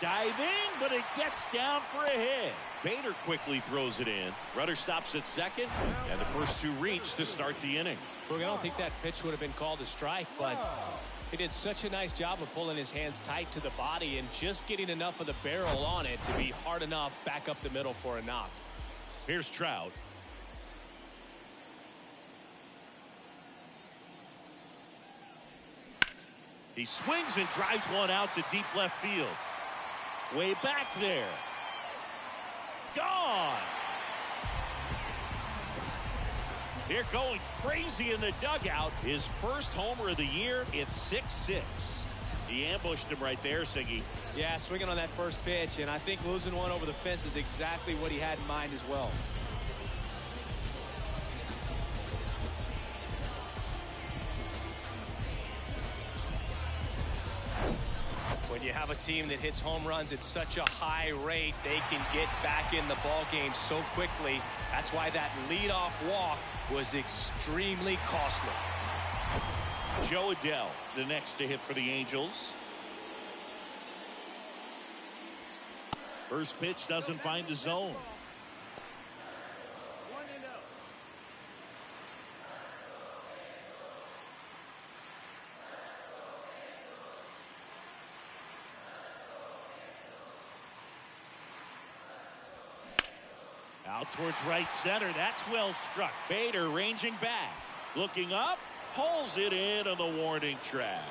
Diving, but it gets down for a hit. Bader quickly throws it in. Runner stops at second, and the first 2 reach to start the inning. Look, I don't think that pitch would have been called a strike, but he did such a nice job of pulling his hands tight to the body and just getting enough of the barrel on it to be hard enough back up the middle for a knock. Here's Trout. He swings and drives one out to deep left field. Way back there. Gone. Here going crazy in the dugout. His first homer of the year. It's 6-6. He ambushed him right there, Siggy. Yeah, swinging on that first pitch, and I think losing one over the fence is exactly what he had in mind as well. When you have a team that hits home runs at such a high rate, they can get back in the ball game so quickly. That's why that leadoff walk was extremely costly. Joe Adell, the next to hit for the Angels. First pitch doesn't find the zone. 1-0. Out towards right center. That's well struck. Bader ranging back. Looking up. Pulls it in on the warning track.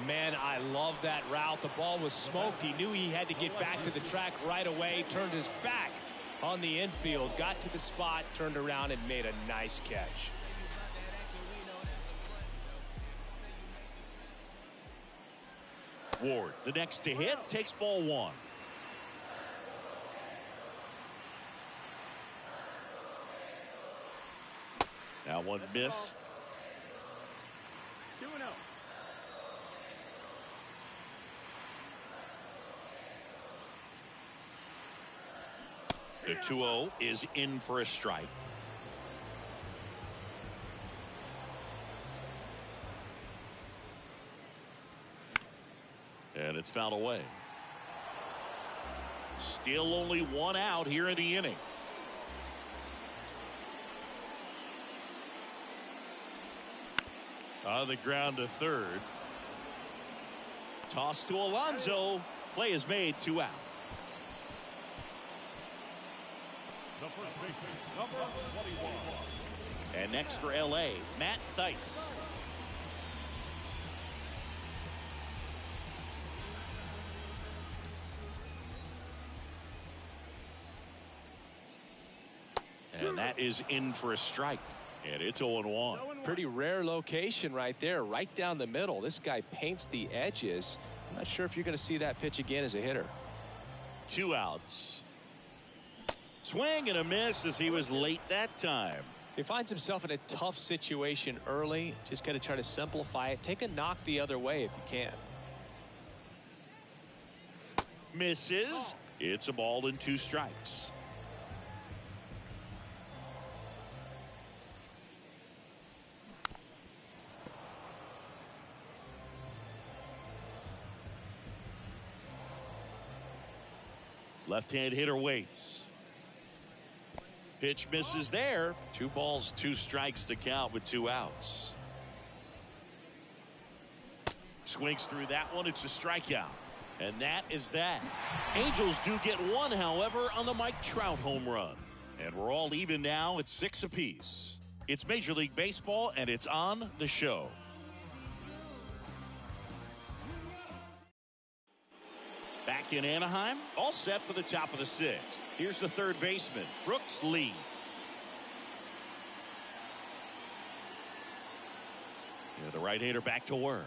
Man, I love that route. The ball was smoked. He knew he had to get back to the track right away. Turned his back on the infield. Got to the spot. Turned around and made a nice catch. Ward, the next to hit, takes ball 1. Now one missed. 2-0. The 2-0 is in for a strike. And it's fouled away. Still only one out here in the inning. On the ground to third. Toss to Alonso. Play is made, 2 out. The first baseman, number 21. And next for LA, Matt Thaiss. And that is in for a strike. And it's 0-1. Pretty rare location right there, right down the middle. This guy paints the edges. I'm not sure if you're going to see that pitch again as a hitter. 2 outs. Swing and a miss as he was late that time. He finds himself in a tough situation early. Just got to try to simplify it. Take a knock the other way if you can. Misses. It's a ball and 2 strikes. Left-hand hitter waits. Pitch misses there. 2 balls, 2 strikes to count with 2 outs. Swings through that one. It's a strikeout. And that is that. Angels do get 1, however, on the Mike Trout home run. And we're all even now at 6 apiece. It's Major League Baseball, and it's on the show. Back in Anaheim, all set for the top of the 6th. Here's the third baseman, Brooks Lee. Yeah, the right-hander back to work.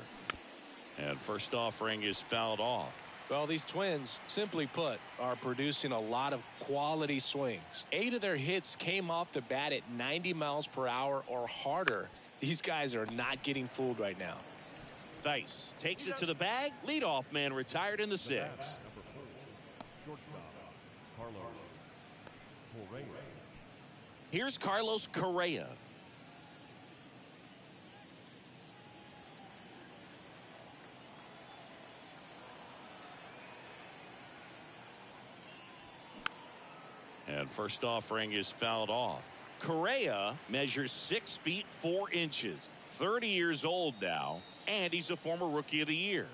And first offering is fouled off. Well, these Twins, simply put, are producing a lot of quality swings. 8 of their hits came off the bat at 90 miles per hour or harder. These guys are not getting fooled right now. Thaiss takes it to the bag. Leadoff man retired in the 6th. Number 4, shortstop, Carlos Correa. Here's Carlos Correa. And first offering is fouled off. Correa measures 6 feet 4 inches. 30 years old now. And he's a former Rookie of the Year.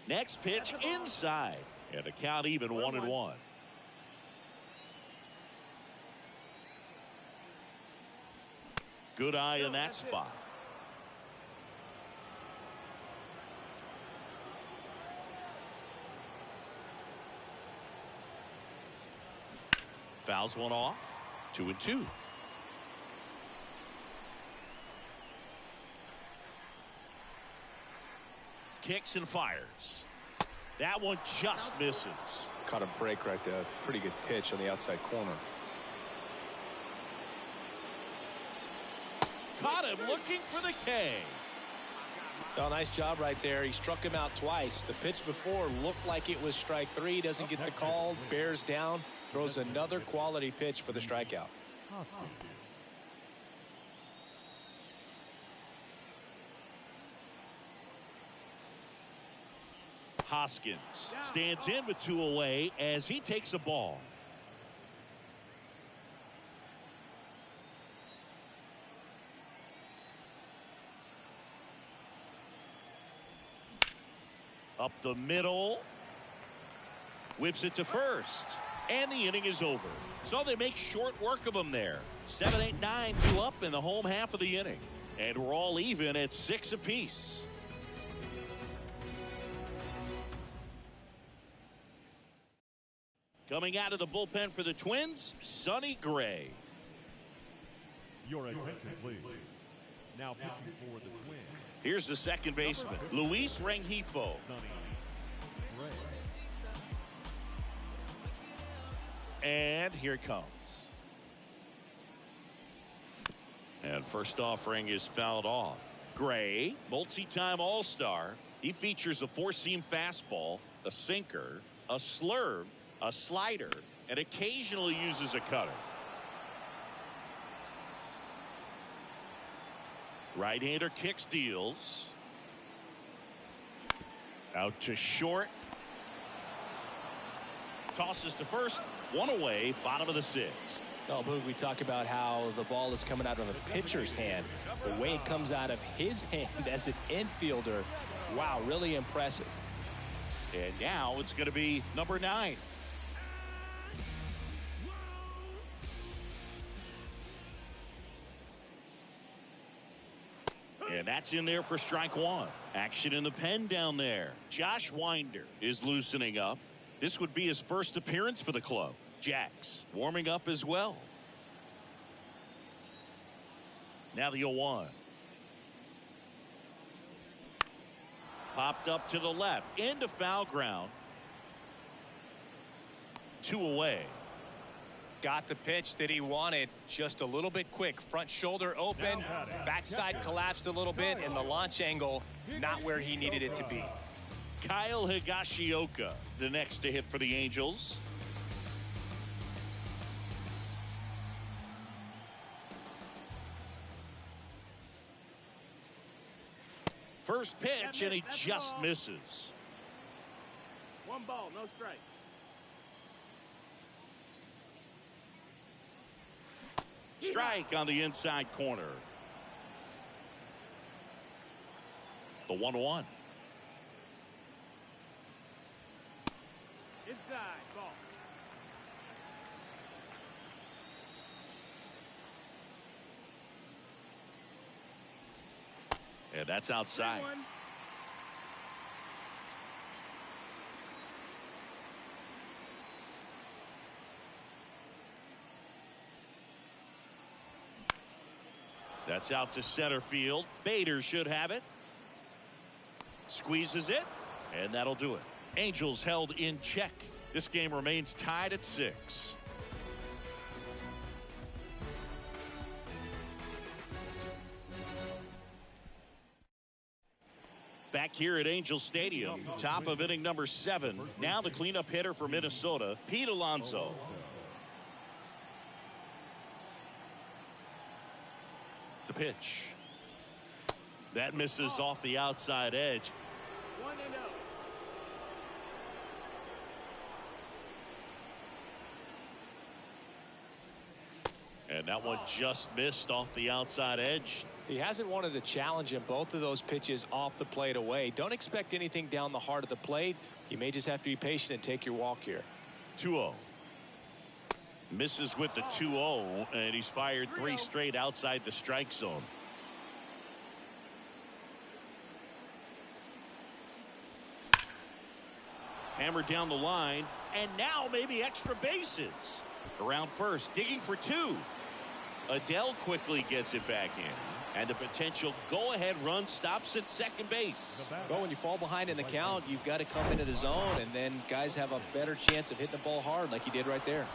Next pitch inside. And a count even 1-1. Good eye in that spot. Fouls one off. 2-2. Kicks and fires. That one just misses. Caught a break right there. Pretty good pitch on the outside corner. Caught him looking for the K. Oh, nice job right there. He struck him out twice. The pitch before looked like it was strike 3. Doesn't get the call. Bears down. Throws another quality pitch for the strikeout. Hoskins stands in with 2 away as he takes a ball. Up the middle. Whips it to first. And the inning is over. So they make short work of them there. 7, 8, 9, 2 up in the home half of the inning. And we're all even at 6 apiece. Coming out of the bullpen for the Twins, Sonny Gray. Your attention, please. Now pitching for the Twins. Here's the second baseman, Luis Rengifo. Sonny Gray. And here it comes. And first offering is fouled off. Gray, multi-time All-Star. He features a 4-seam fastball, a sinker, a slurve, a slider, and occasionally uses a cutter. Right-hander kick steals. Out to short. Tosses to first. One away. Bottom of the sixth. Oh, Boog, we talk about how the ball is coming out of a pitcher's hand. The way it comes out of his hand as an infielder. Wow, really impressive. And now it's going to be number 9. And that's in there for strike 1. Action in the pen down there. Josh Winder is loosening up. This would be his first appearance for the club. Jacks warming up as well. Now the 0-1. Popped up to the left. Into foul ground. 2 away. Got the pitch that he wanted, just a little bit quick. Front shoulder open, backside collapsed a little bit, and the launch angle not where he needed it to be. Kyle Higashioka, the next to hit for the Angels. First pitch, and he just misses. 1 ball, no strike. Strike on the inside corner. The 1-1. Inside, ball. And that's outside. 1. That's out to center field. Bader should have it. Squeezes it, and that'll do it. Angels held in check. This game remains tied at 6. Back here at Angel Stadium, top of inning number 7. Now the cleanup hitter for Minnesota, Pete Alonso. The pitch. That misses off the outside edge. 1-0. And that one just missed off the outside edge. He hasn't wanted to challenge him. Both of those pitches off the plate away. Don't expect anything down the heart of the plate. You may just have to be patient and take your walk here. 2-0. Misses with the 2-0, and he's fired 3 straight outside the strike zone. Hammered down the line, and now maybe extra bases. Around first, digging for 2. Adele quickly gets it back in, and the potential go-ahead run stops at second base. Well, when you fall behind in the count, you've got to come into the zone, and then guys have a better chance of hitting the ball hard like he did right there.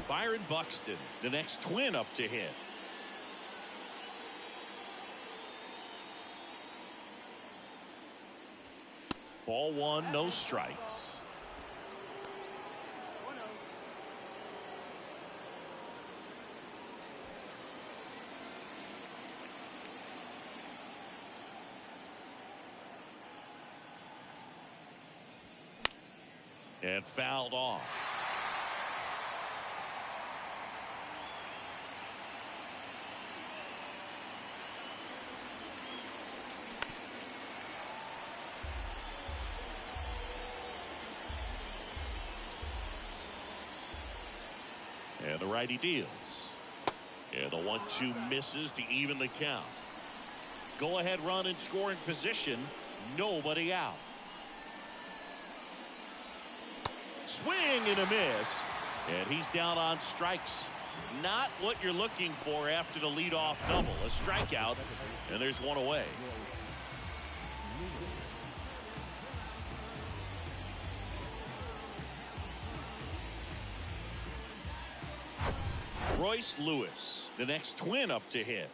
Byron Buxton, the next twin up to hit. Ball 1, no strikes. 1-0. And fouled off. And the righty deals. And the 1-2 misses to even the count. Go ahead run in scoring position. Nobody out. Swing and a miss. And he's down on strikes. Not what you're looking for after the leadoff double. A strikeout. And there's 1 away. Royce Lewis, the next twin up to hit.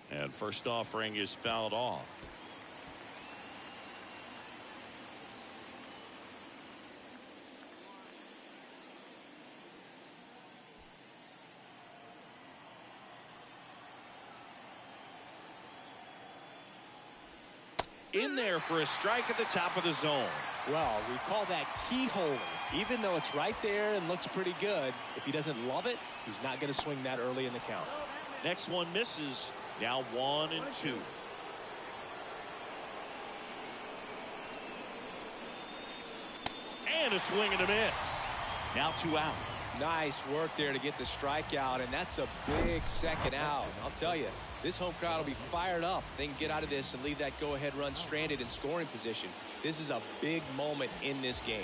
And first offering is fouled off. In there for a strike at the top of the zone. Well, we call that keyhole. Even though it's right there and looks pretty good, if he doesn't love it, he's not going to swing that early in the count. Next one misses. Now 1-2. And a swing and a miss. Now 2 out. Nice work there to get the strikeout, and that's a big second out. I'll tell you, this home crowd will be fired up. They can get out of this and leave that go-ahead run stranded in scoring position. This is a big moment in this game.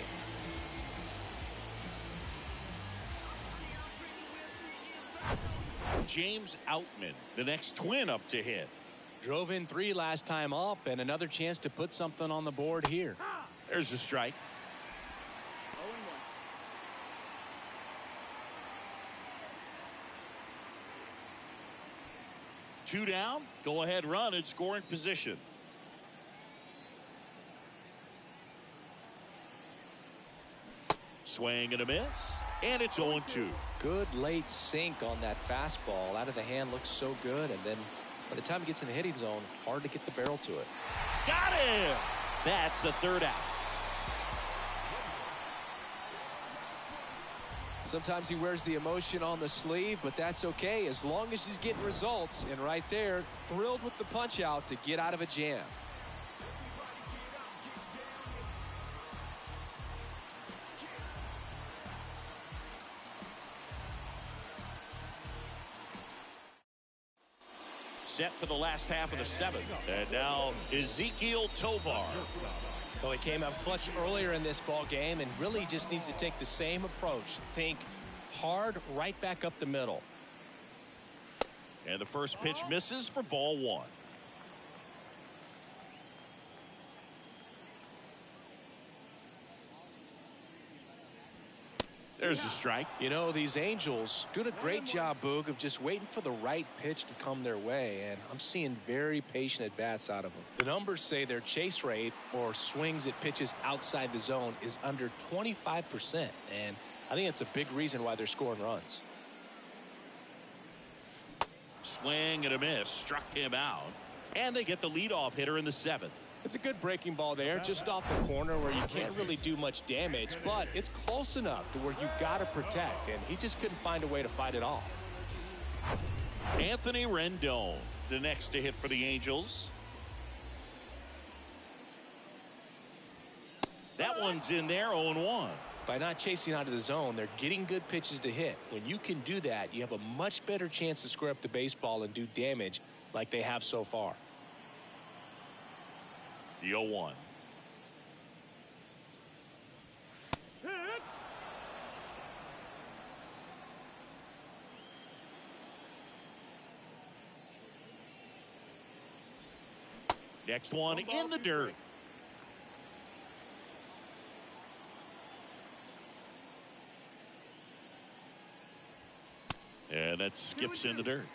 James Outman, the next Twin up to hit. Drove in 3 last time up, and another chance to put something on the board here. There's a strike. 2 down, go ahead run in scoring position. Swing and a miss, and it's 0-2. Good late sink on that fastball. Out of the hand, looks so good, and then by the time it gets in the hitting zone, hard to get the barrel to it. Got him! That's the 3rd out. Sometimes he wears the emotion on the sleeve, but that's okay as long as he's getting results. And right there, thrilled with the punch out to get out of a jam. Set for the last half of the 7th. And now Ezequiel Tovar. So he came up clutch earlier in this ball game and really just needs to take the same approach. Think hard right back up the middle. And the first pitch misses for ball 1. There's a strike. You know, these Angels doing a great job, Boog, of just waiting for the right pitch to come their way, and I'm seeing very patient at-bats out of them. The numbers say their chase rate, or swings at pitches outside the zone, is under 25%, and I think it's a big reason why they're scoring runs. Swing and a miss, struck him out, and they get the leadoff hitter in the 7th. It's a good breaking ball there, just off the corner where you can't really do much damage, but it's close enough to where you got to protect, and he just couldn't find a way to fight it off. Anthony Rendon, the next to hit for the Angels. That one's in there, 0-1. By not chasing out of the zone, they're getting good pitches to hit. When you can do that, you have a much better chance to square up the baseball and do damage like they have so far. The 0-1. Next one in the dirt. And that skips in the dirt.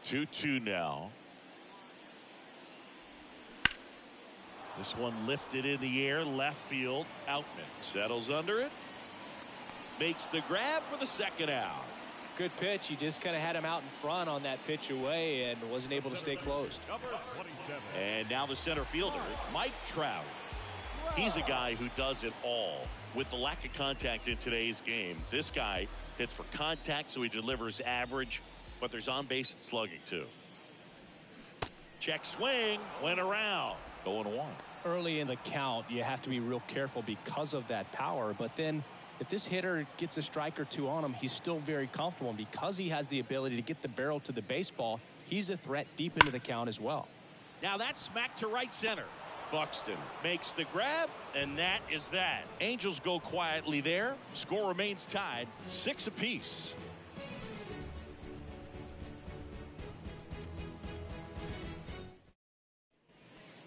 2-2 now. This one lifted in the air, left field. Outman settles under it. Makes the grab for the 2nd out. Good pitch. He just kind of had him out in front on that pitch away and wasn't able to stay closed. And now the center fielder, Mike Trout. He's a guy who does it all. With the lack of contact in today's game, this guy hits for contact, so he delivers average, but there's on base and slugging too. Check swing, went around, 0-1. Early in the count, you have to be real careful because of that power, but then if this hitter gets a strike or two on him, he's still very comfortable, and because he has the ability to get the barrel to the baseball, he's a threat deep into the count as well. Now that's smacked to right center. Buxton makes the grab, and that is that. Angels go quietly there. Score remains tied, 6 apiece.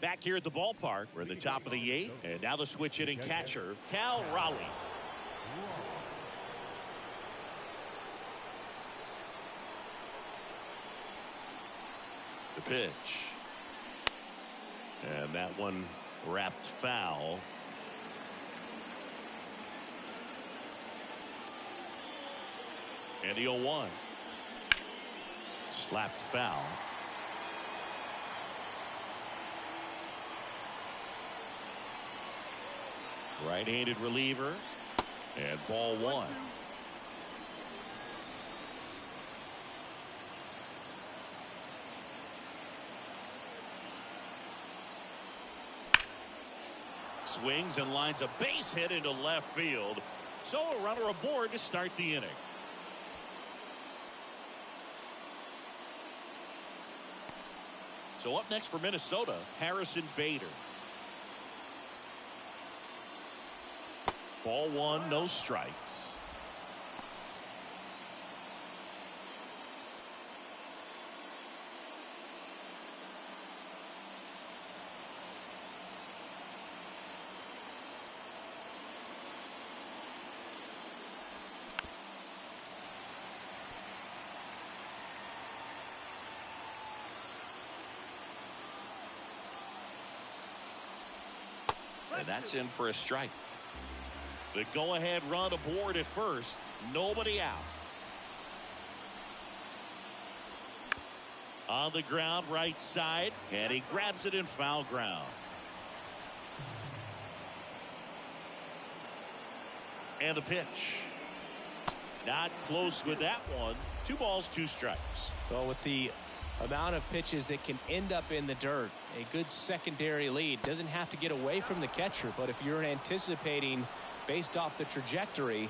Back here at the ballpark, we're at the top of the 8th, and now the switch hitting catcher, Cal Raleigh. The pitch. And that one wrapped foul. And the 0-1. Slapped foul. Right-handed reliever. And ball one. Swings and lines a base hit into left field. So a runner aboard to start the inning. So up next for Minnesota, Harrison Bader. Ball one, no strikes. And that's in for a strike. The go-ahead run aboard at first. Nobody out. On the ground, right side, and he grabs it in foul ground. And the pitch. Not close with that one. 2 balls, 2 strikes. Well, with the amount of pitches that can end up in the dirt, a good secondary lead. Doesn't have to get away from the catcher, but if you're anticipating based off the trajectory,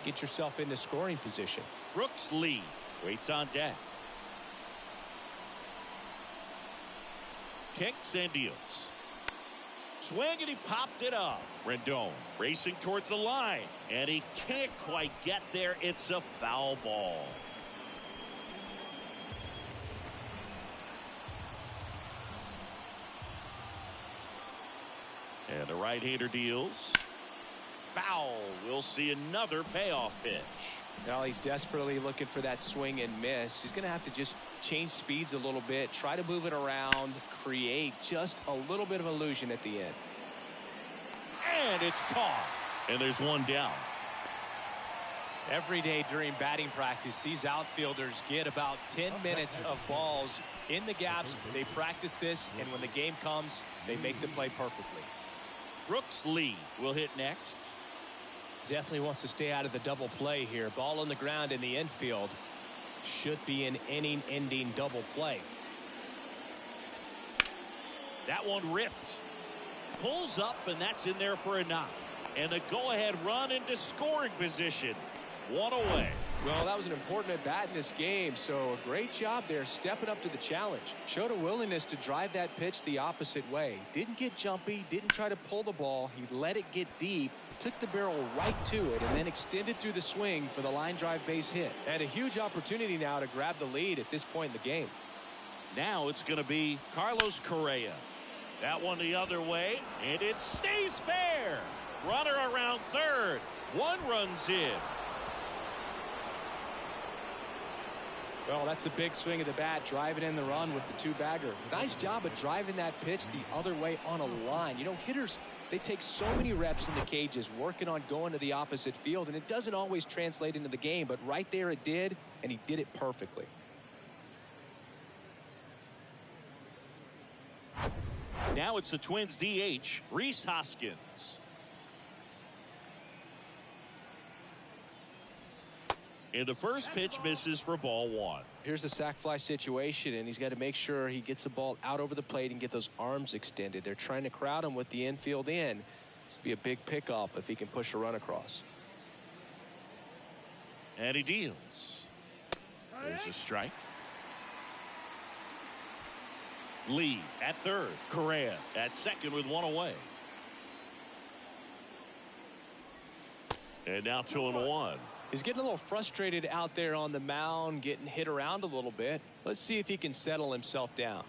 get yourself into scoring position. Brooks Lee waits on deck. Kicks and deals. Swing, and he popped it up. Rendon racing towards the line, and he can't quite get there. It's a foul ball. And the right-hander deals. Foul. We'll see another payoff pitch. Now he's desperately looking for that swing and miss. He's going to have to just change speeds a little bit, try to move it around, create just a little bit of illusion at the end. And it's caught. And there's one down. Every day during batting practice, these outfielders get about 10 minutes of balls in the gaps. They practice this, and when the game comes, they make the play perfectly. Brooks Lee will hit next. Definitely wants to stay out of the double play here. Ball on the ground in the infield. Should be an inning-ending double play. That one ripped. Pulls up, and that's in there for a knock. And a go-ahead run into scoring position. 1 away. Well, that was an important at-bat in this game, so a great job there stepping up to the challenge. Showed a willingness to drive that pitch the opposite way. Didn't get jumpy, didn't try to pull the ball. He let it get deep, took the barrel right to it, and then extended through the swing for the line drive base hit. And a huge opportunity now to grab the lead at this point in the game. Now it's going to be Carlos Correa. That one the other way, and it stays fair. Runner around third. 1 runs in. Well, that's a big swing of the bat, driving in the run with the 2-bagger. Nice job of driving that pitch the other way on a line. You know, hitters, they take so many reps in the cages working on going to the opposite field, and it doesn't always translate into the game, but right there it did, and he did it perfectly. Now it's the Twins DH, Rhys Hoskins. And the first pitch misses for ball 1. Here's a sac fly situation, and he's got to make sure he gets the ball out over the plate and get those arms extended. They're trying to crowd him with the infield in. This would be a big pickup if he can push a run across. And he deals. There's a strike. Lee at third. Correa at second with 1 away. And now 2-1. He's getting a little frustrated out there on the mound, getting hit around a little bit. Let's see if he can settle himself down.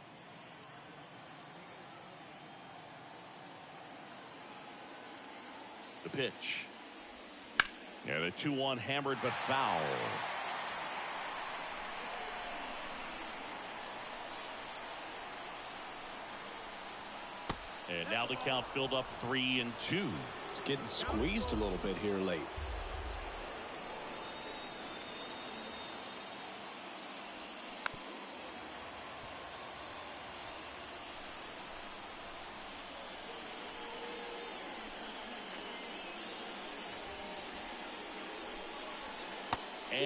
The pitch. And a 2-1 hammered but foul. And now the count filled up 3-2. It's getting squeezed a little bit here late.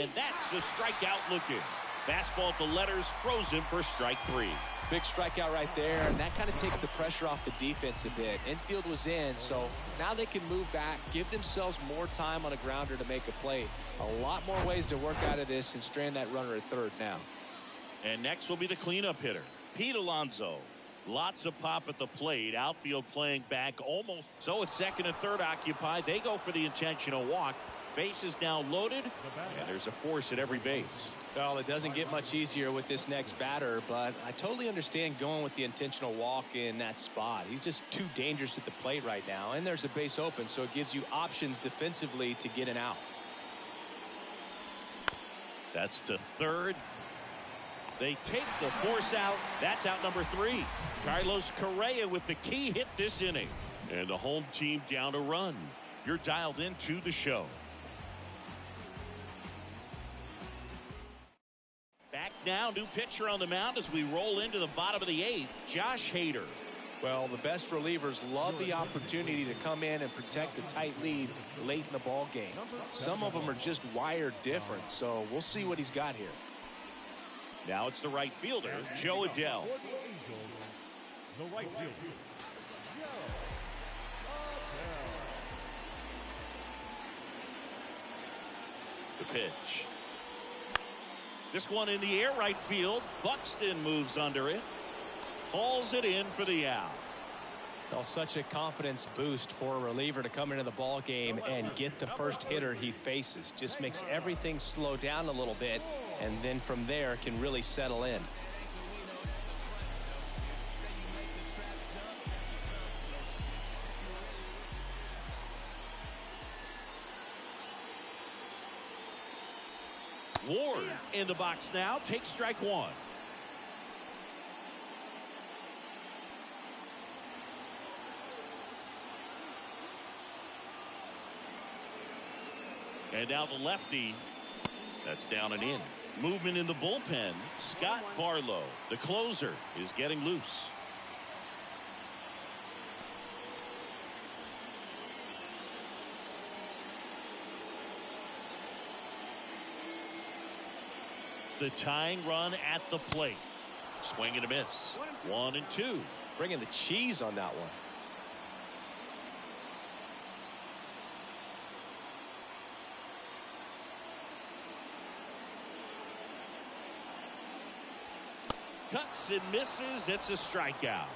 And that's the strikeout looking. Fastball at the letters, throws him for strike 3. Big strikeout right there, and that kind of takes the pressure off the defense a bit. Infield was in, so now they can move back, give themselves more time on a grounder to make a play. A lot more ways to work out of this and strand that runner at third now. And next will be the cleanup hitter, Pete Alonso. Lots of pop at the plate. Outfield playing back almost. So it's second and third occupied. They go for the intentional walk. Base is now loaded, and there's a force at every base. Well, it doesn't get much easier with this next batter, but I totally understand going with the intentional walk in that spot. He's just too dangerous at the plate right now, and there's a base open, so it gives you options defensively to get an out. That's to third. They take the force out. That's out number 3. Carlos Correa with the key hit this inning. And the home team down a run. You're dialed into the show. Back now, new pitcher on the mound as we roll into the bottom of the 8th, Josh Hader. Well, the best relievers love the opportunity to come in and protect a tight lead late in the ball game. Some of them are just wired different, so we'll see what he's got here. Now it's the right fielder, Joe Adell. The right fielder. The pitch. This one in the air, right field. Buxton moves under it. Hauls it in for the out. Well, such a confidence boost for a reliever to come into the ball game and get the first hitter he faces. Just makes everything slow down a little bit, and then from there can really settle in. Ward in the box now. Takes strike 1. And now the lefty. That's down and in. Movement in the bullpen. Scott Barlow, the closer, is getting loose. The tying run at the plate. Swing and a miss. 1-2. Bringing the cheese on that one. Cuts and misses. It's a strikeout.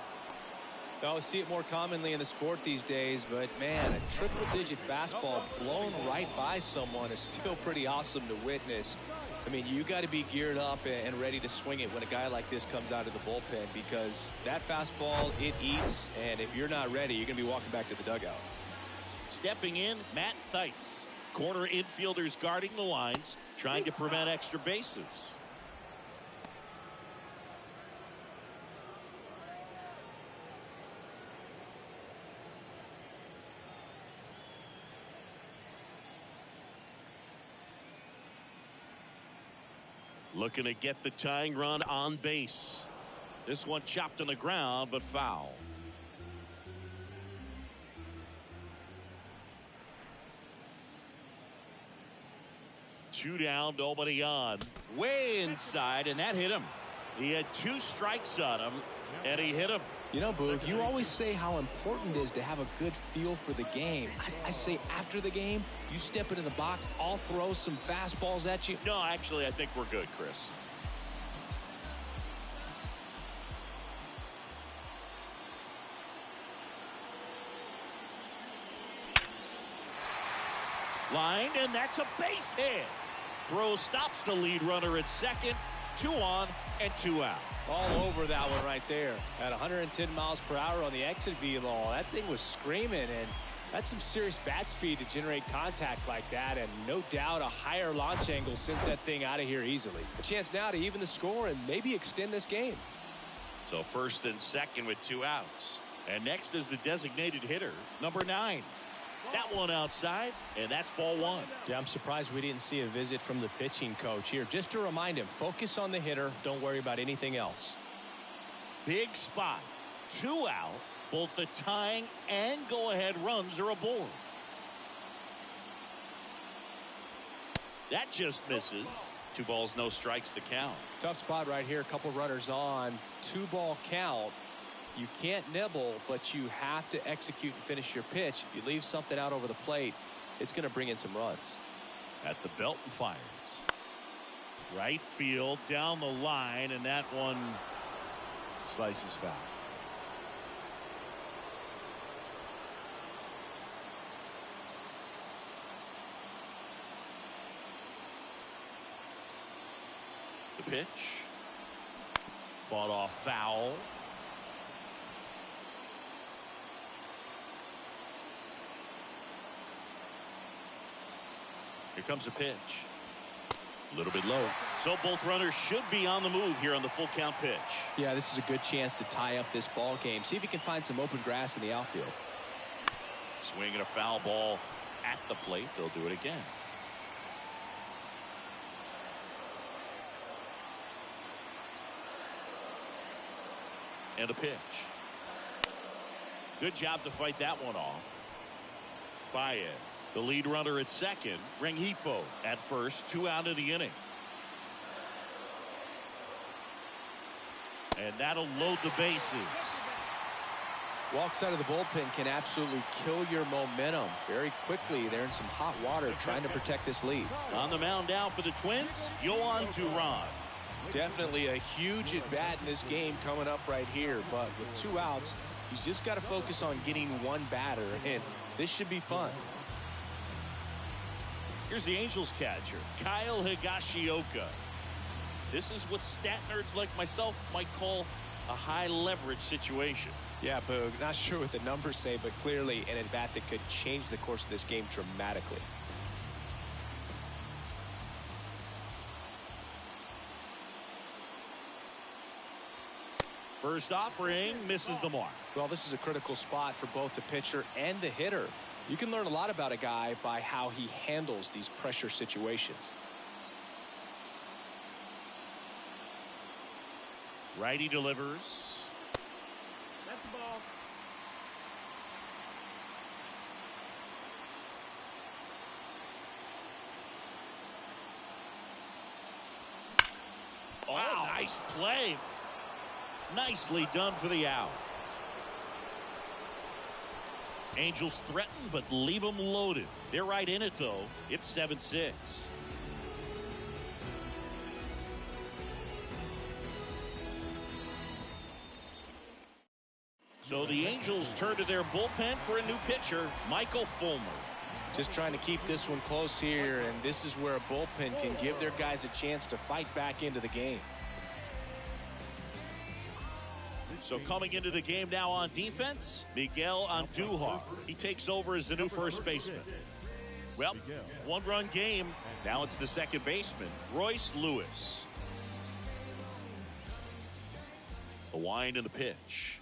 I see it more commonly in the sport these days, but man, a triple-digit fastball blown right by someone is still pretty awesome to witness. I mean, you got to be geared up and ready to swing it when a guy like this comes out of the bullpen, because that fastball, it eats, and if you're not ready, you're going to be walking back to the dugout. Stepping in, Matt Theis. Corner infielders guarding the lines, trying to prevent extra bases. Looking to get the tying run on base. This one chopped on the ground, but foul. Two down, nobody on. Way inside, and that hit him. He had 2 strikes on him, and he hit him. You know, Boog, you always say how important it is to have a good feel for the game. I say after the game, you step into the box, I'll throw some fastballs at you. No, actually, I think we're good, Chris. Line, and that's a base hit. Throw stops the lead runner at second. 2 on and 2 out. All over that one right there. At 110 miles per hour on the exit velo, that thing was screaming, and that's some serious bat speed to generate contact like that, and no doubt a higher launch angle sends that thing out of here easily. A chance now to even the score and maybe extend this game. So first and second with 2 outs. And next is the designated hitter, number 9. That one outside, and that's ball 1. Yeah, I'm surprised we didn't see a visit from the pitching coach here, just to remind him, focus on the hitter, don't worry about anything else. Big spot. 2 out. Both the tying and go-ahead runs are aboard. That just misses. 2 balls, no strikes to count. Tough spot right here. A couple runners on. 2-ball count. You can't nibble, but you have to execute and finish your pitch. If you leave something out over the plate, it's going to bring in some runs. At the belt and fires. Right field down the line, and that one slices foul. The pitch. Fought off foul. Here comes a pitch. A little bit low. So both runners should be on the move here on the full count pitch. Yeah, this is a good chance to tie up this ball game. See if you can find some open grass in the outfield. Swinging a foul ball at the plate. They'll do it again. And a pitch. Good job to fight that one off. Baez, the lead runner at second. Rengifo at first. 2 out of the inning. And that'll load the bases. Walk side of the bullpen can absolutely kill your momentum very quickly. They're in some hot water trying to protect this lead. On the mound now for the Twins, Yohan Duran. Definitely a huge at bat in this game coming up right here, but with 2 outs, he's just got to focus on getting 1 batter, and this should be fun. Here's the Angels catcher, Kyle Higashioka. This is what stat nerds like myself might call a high leverage situation. Yeah, Boog, not sure what the numbers say, but clearly an at bat that could change the course of this game dramatically. First offering misses the mark. Well, this is a critical spot for both the pitcher and the hitter. You can learn a lot about a guy by how he handles these pressure situations. Righty delivers. That's the ball. Oh, nice play. Nicely done for the out. Angels threaten, but leave them loaded. They're right in it, though. It's 7-6. So the Angels turn to their bullpen for a new pitcher, Michael Fulmer. Just trying to keep this one close here, and this is where a bullpen can give their guys a chance to fight back into the game. So coming into the game now on defense, Miguel Andujar. He takes over as the new first baseman. Well, 1-run game. Now it's the second baseman, Royce Lewis. The wind and the pitch.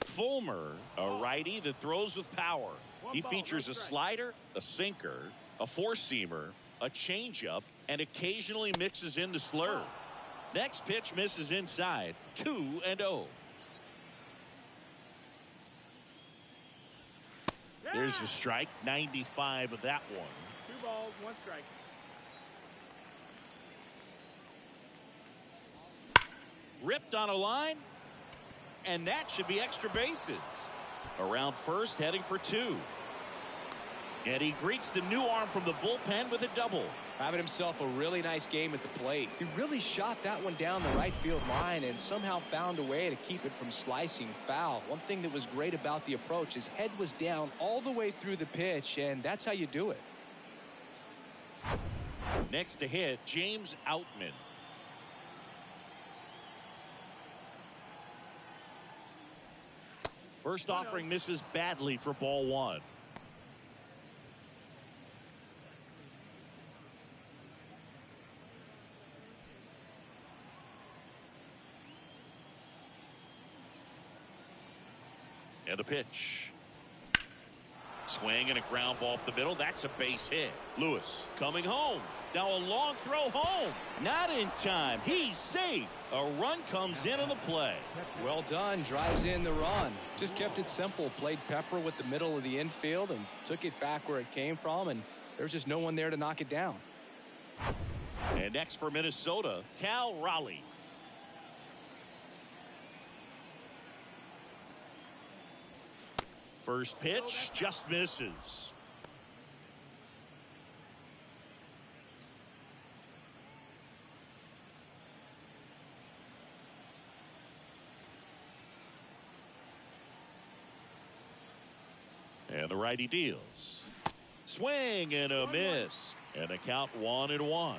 Fulmer, a righty that throws with power. He features a slider, a sinker, a four-seamer, a changeup, and occasionally mixes in the slurve. Next pitch misses inside. 2-0. There's the strike. 95 of that one. 2 balls, 1 strike. Ripped on a line, and that should be extra bases. Around first, heading for 2. And he greets the new arm from the bullpen with a double. Having himself a really nice game at the plate. He really shot that one down the right field line and somehow found a way to keep it from slicing foul. One thing that was great about the approach, his head was down all the way through the pitch, and that's how you do it. Next to hit, James Outman. First offering misses badly for ball 1. And a pitch. Swing and a ground ball up the middle. That's a base hit. Lewis coming home. Now a long throw home. Not in time. He's safe. A run comes in on the play. Well done. Drives in the run. Just kept it simple. Played pepper with the middle of the infield and took it back where it came from. And There's just no one there to knock it down. And next for Minnesota, Cal Raleigh. First pitch just misses. And the righty deals. Swing and a miss. And the count 1-1.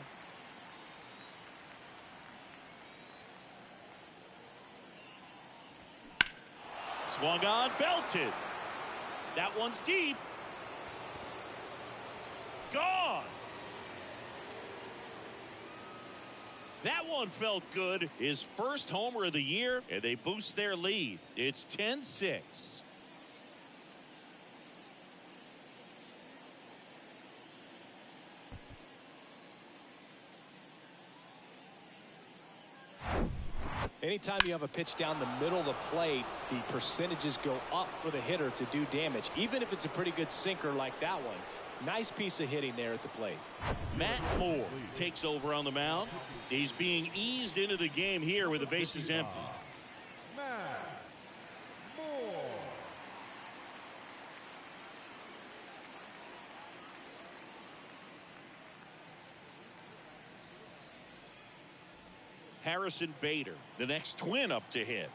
Swung on, belted. That one's deep. Gone. That one felt good. His first homer of the year, and they boost their lead. It's 10-6. Anytime you have a pitch down the middle of the plate, the percentages go up for the hitter to do damage, even if it's a pretty good sinker like that one. Nice piece of hitting there at the plate. Matt Moore takes over on the mound. He's being eased into the game here with the bases empty. Matt Moore. Harrison Bader, the next twin up to hit.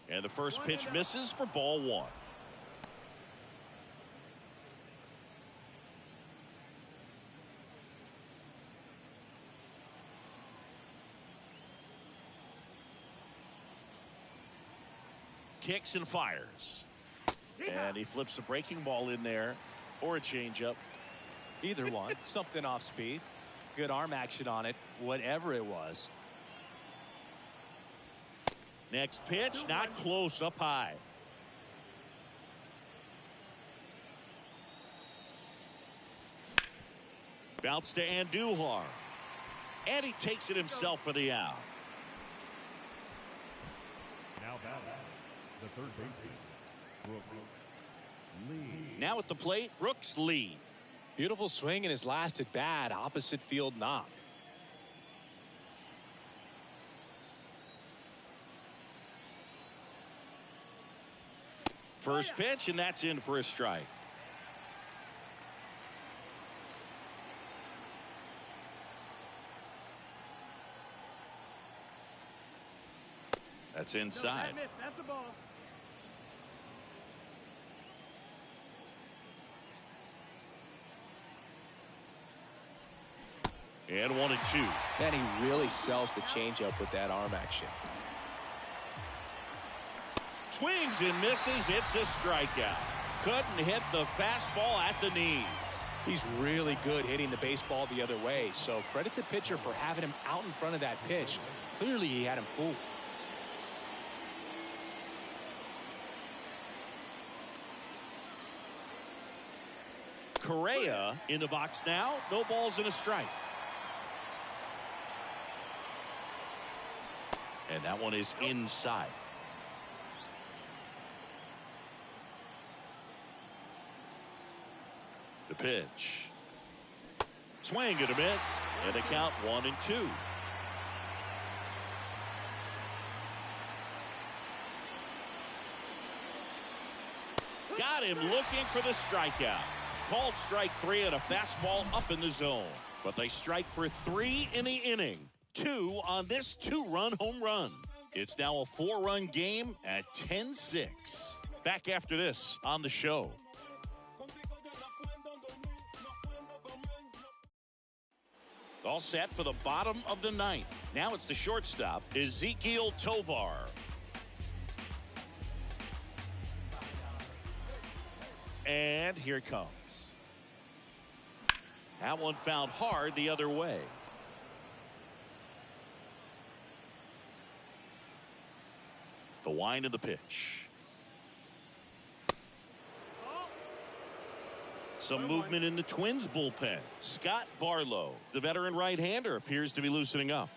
And the first pitch misses for ball one. Kicks and fires. And he flips a breaking ball in there or a changeup. Either one. Something off speed. Good arm action on it, whatever it was. Next pitch, not close, up high. Bounce to Andujar. And he takes it himself for the out. Now batting, the third baseman, Brooks Lee. Now at the plate, Brooks Lee. Beautiful swing in his last at bat, opposite field knock. First pitch, and that's in for a strike. That's inside. That's a ball. And 1-2. And he really sells the changeup with that arm action. Swings and misses. It's a strikeout. Couldn't hit the fastball at the knees. He's really good hitting the baseball the other way, so credit the pitcher for having him out in front of that pitch. Clearly he had him fooled. Correa in the box now. No balls and a strike. And that one is inside. The pitch. Swing and a miss. And a count 1-2. Got him looking for the strikeout. Called strike 3 and a fastball up in the zone. But they strike for 3 in the inning. 2 on this 2-run home run. It's now a 4-run game at 10-6. Back after this on the show. All set for the bottom of the ninth. Now it's the shortstop, Ezequiel Tovar. And here it comes. That one found hard the other way. The wind of the pitch. Some movement in the Twins bullpen. Scott Barlow, the veteran right-hander, appears to be loosening up.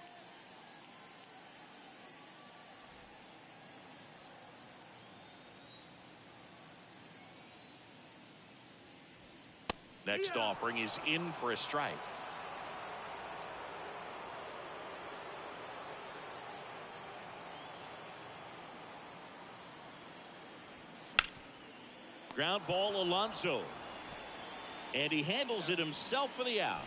Next offering is in for a strike. Ground ball, Alonso. And he handles it himself for the out.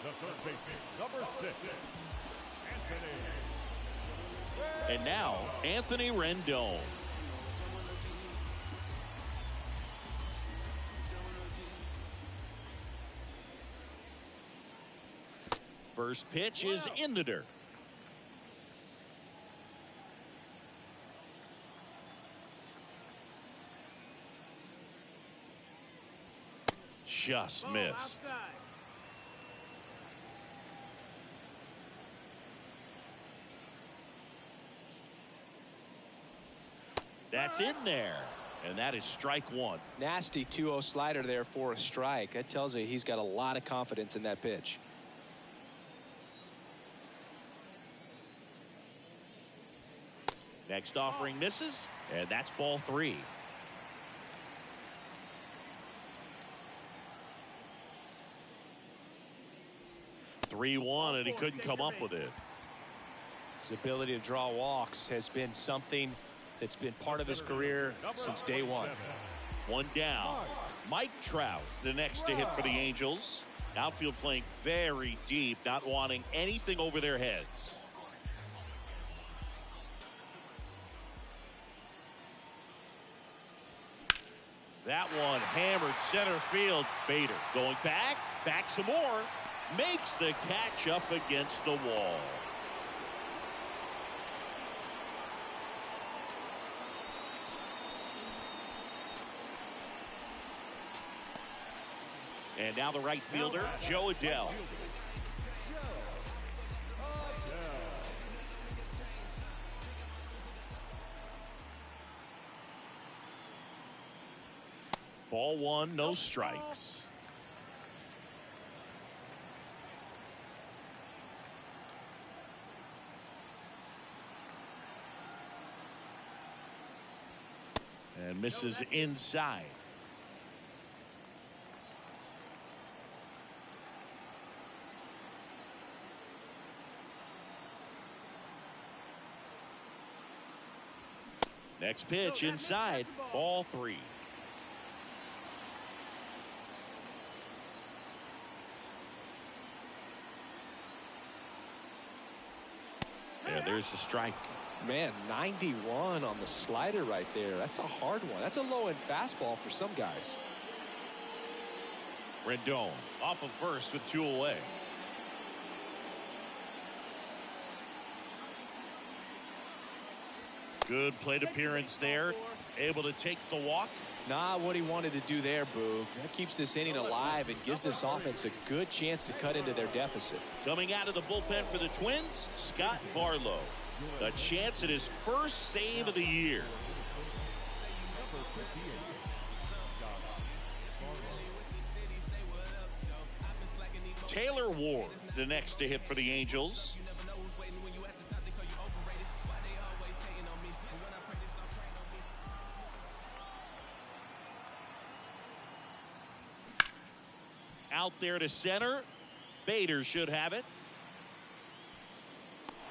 The third baseman, number 6, Anthony. And now, Anthony Rendon. First pitch is in the dirt. Just missed. Outside. That's in there. And that is strike one. Nasty 2-0 slider there for a strike. That tells you he's got a lot of confidence in that pitch. Next offering misses, and that's ball 3. (3-1), and he couldn't come up with it. His ability to draw walks has been something that's been part of his career since day one. One down. Mike Trout, the next to hit for the Angels. Outfield playing very deep, not wanting anything over their heads. That one hammered center field. Bader going back some more. Makes the catch up against the wall. And now the right fielder, Joe Adell. Ball 1, no strikes. And misses inside. Next pitch inside, ball 3. And there's the strike. Man, 91 on the slider right there. That's a hard one. That's a low-end fastball for some guys. Rendon off of first with 2 away. Good plate appearance there. Able to take the walk. Not what he wanted to do there, Boog. That keeps this inning alive and gives this offense a good chance to cut into their deficit. Coming out of the bullpen for the Twins, Scott Barlow. A chance at his first save of the year. Taylor Ward, the next to hit for the Angels. Out there to center. Bader should have it.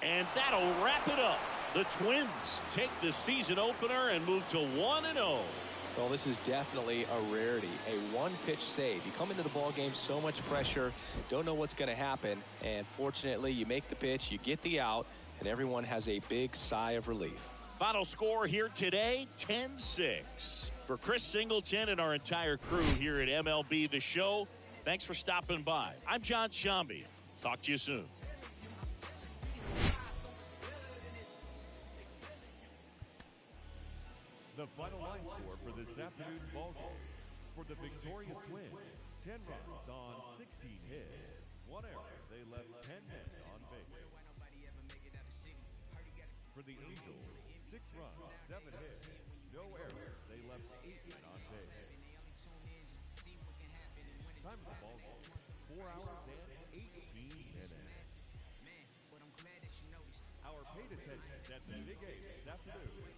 And that'll wrap it up. The Twins take the season opener and move to 1-0. Well, this is definitely a rarity. A one-pitch save. You come into the ball game, so much pressure, don't know what's going to happen, and fortunately, you make the pitch, you get the out, and everyone has a big sigh of relief. Final score here today, 10-6. For Chris Singleton and our entire crew here at MLB The Show, thanks for stopping by. I'm John Shambi. Talk to you soon. The final line score for this afternoon's ballgame. For the victorious Twins, 10 runs on 16 hits. 1 error, they left 10 men on base. For the Angels, 6 runs, 7 hits. No errors, they left 8 men on base. Time of the ballgame, 4 hours and 18 minutes. Our paid attention at the Big 8 this afternoon.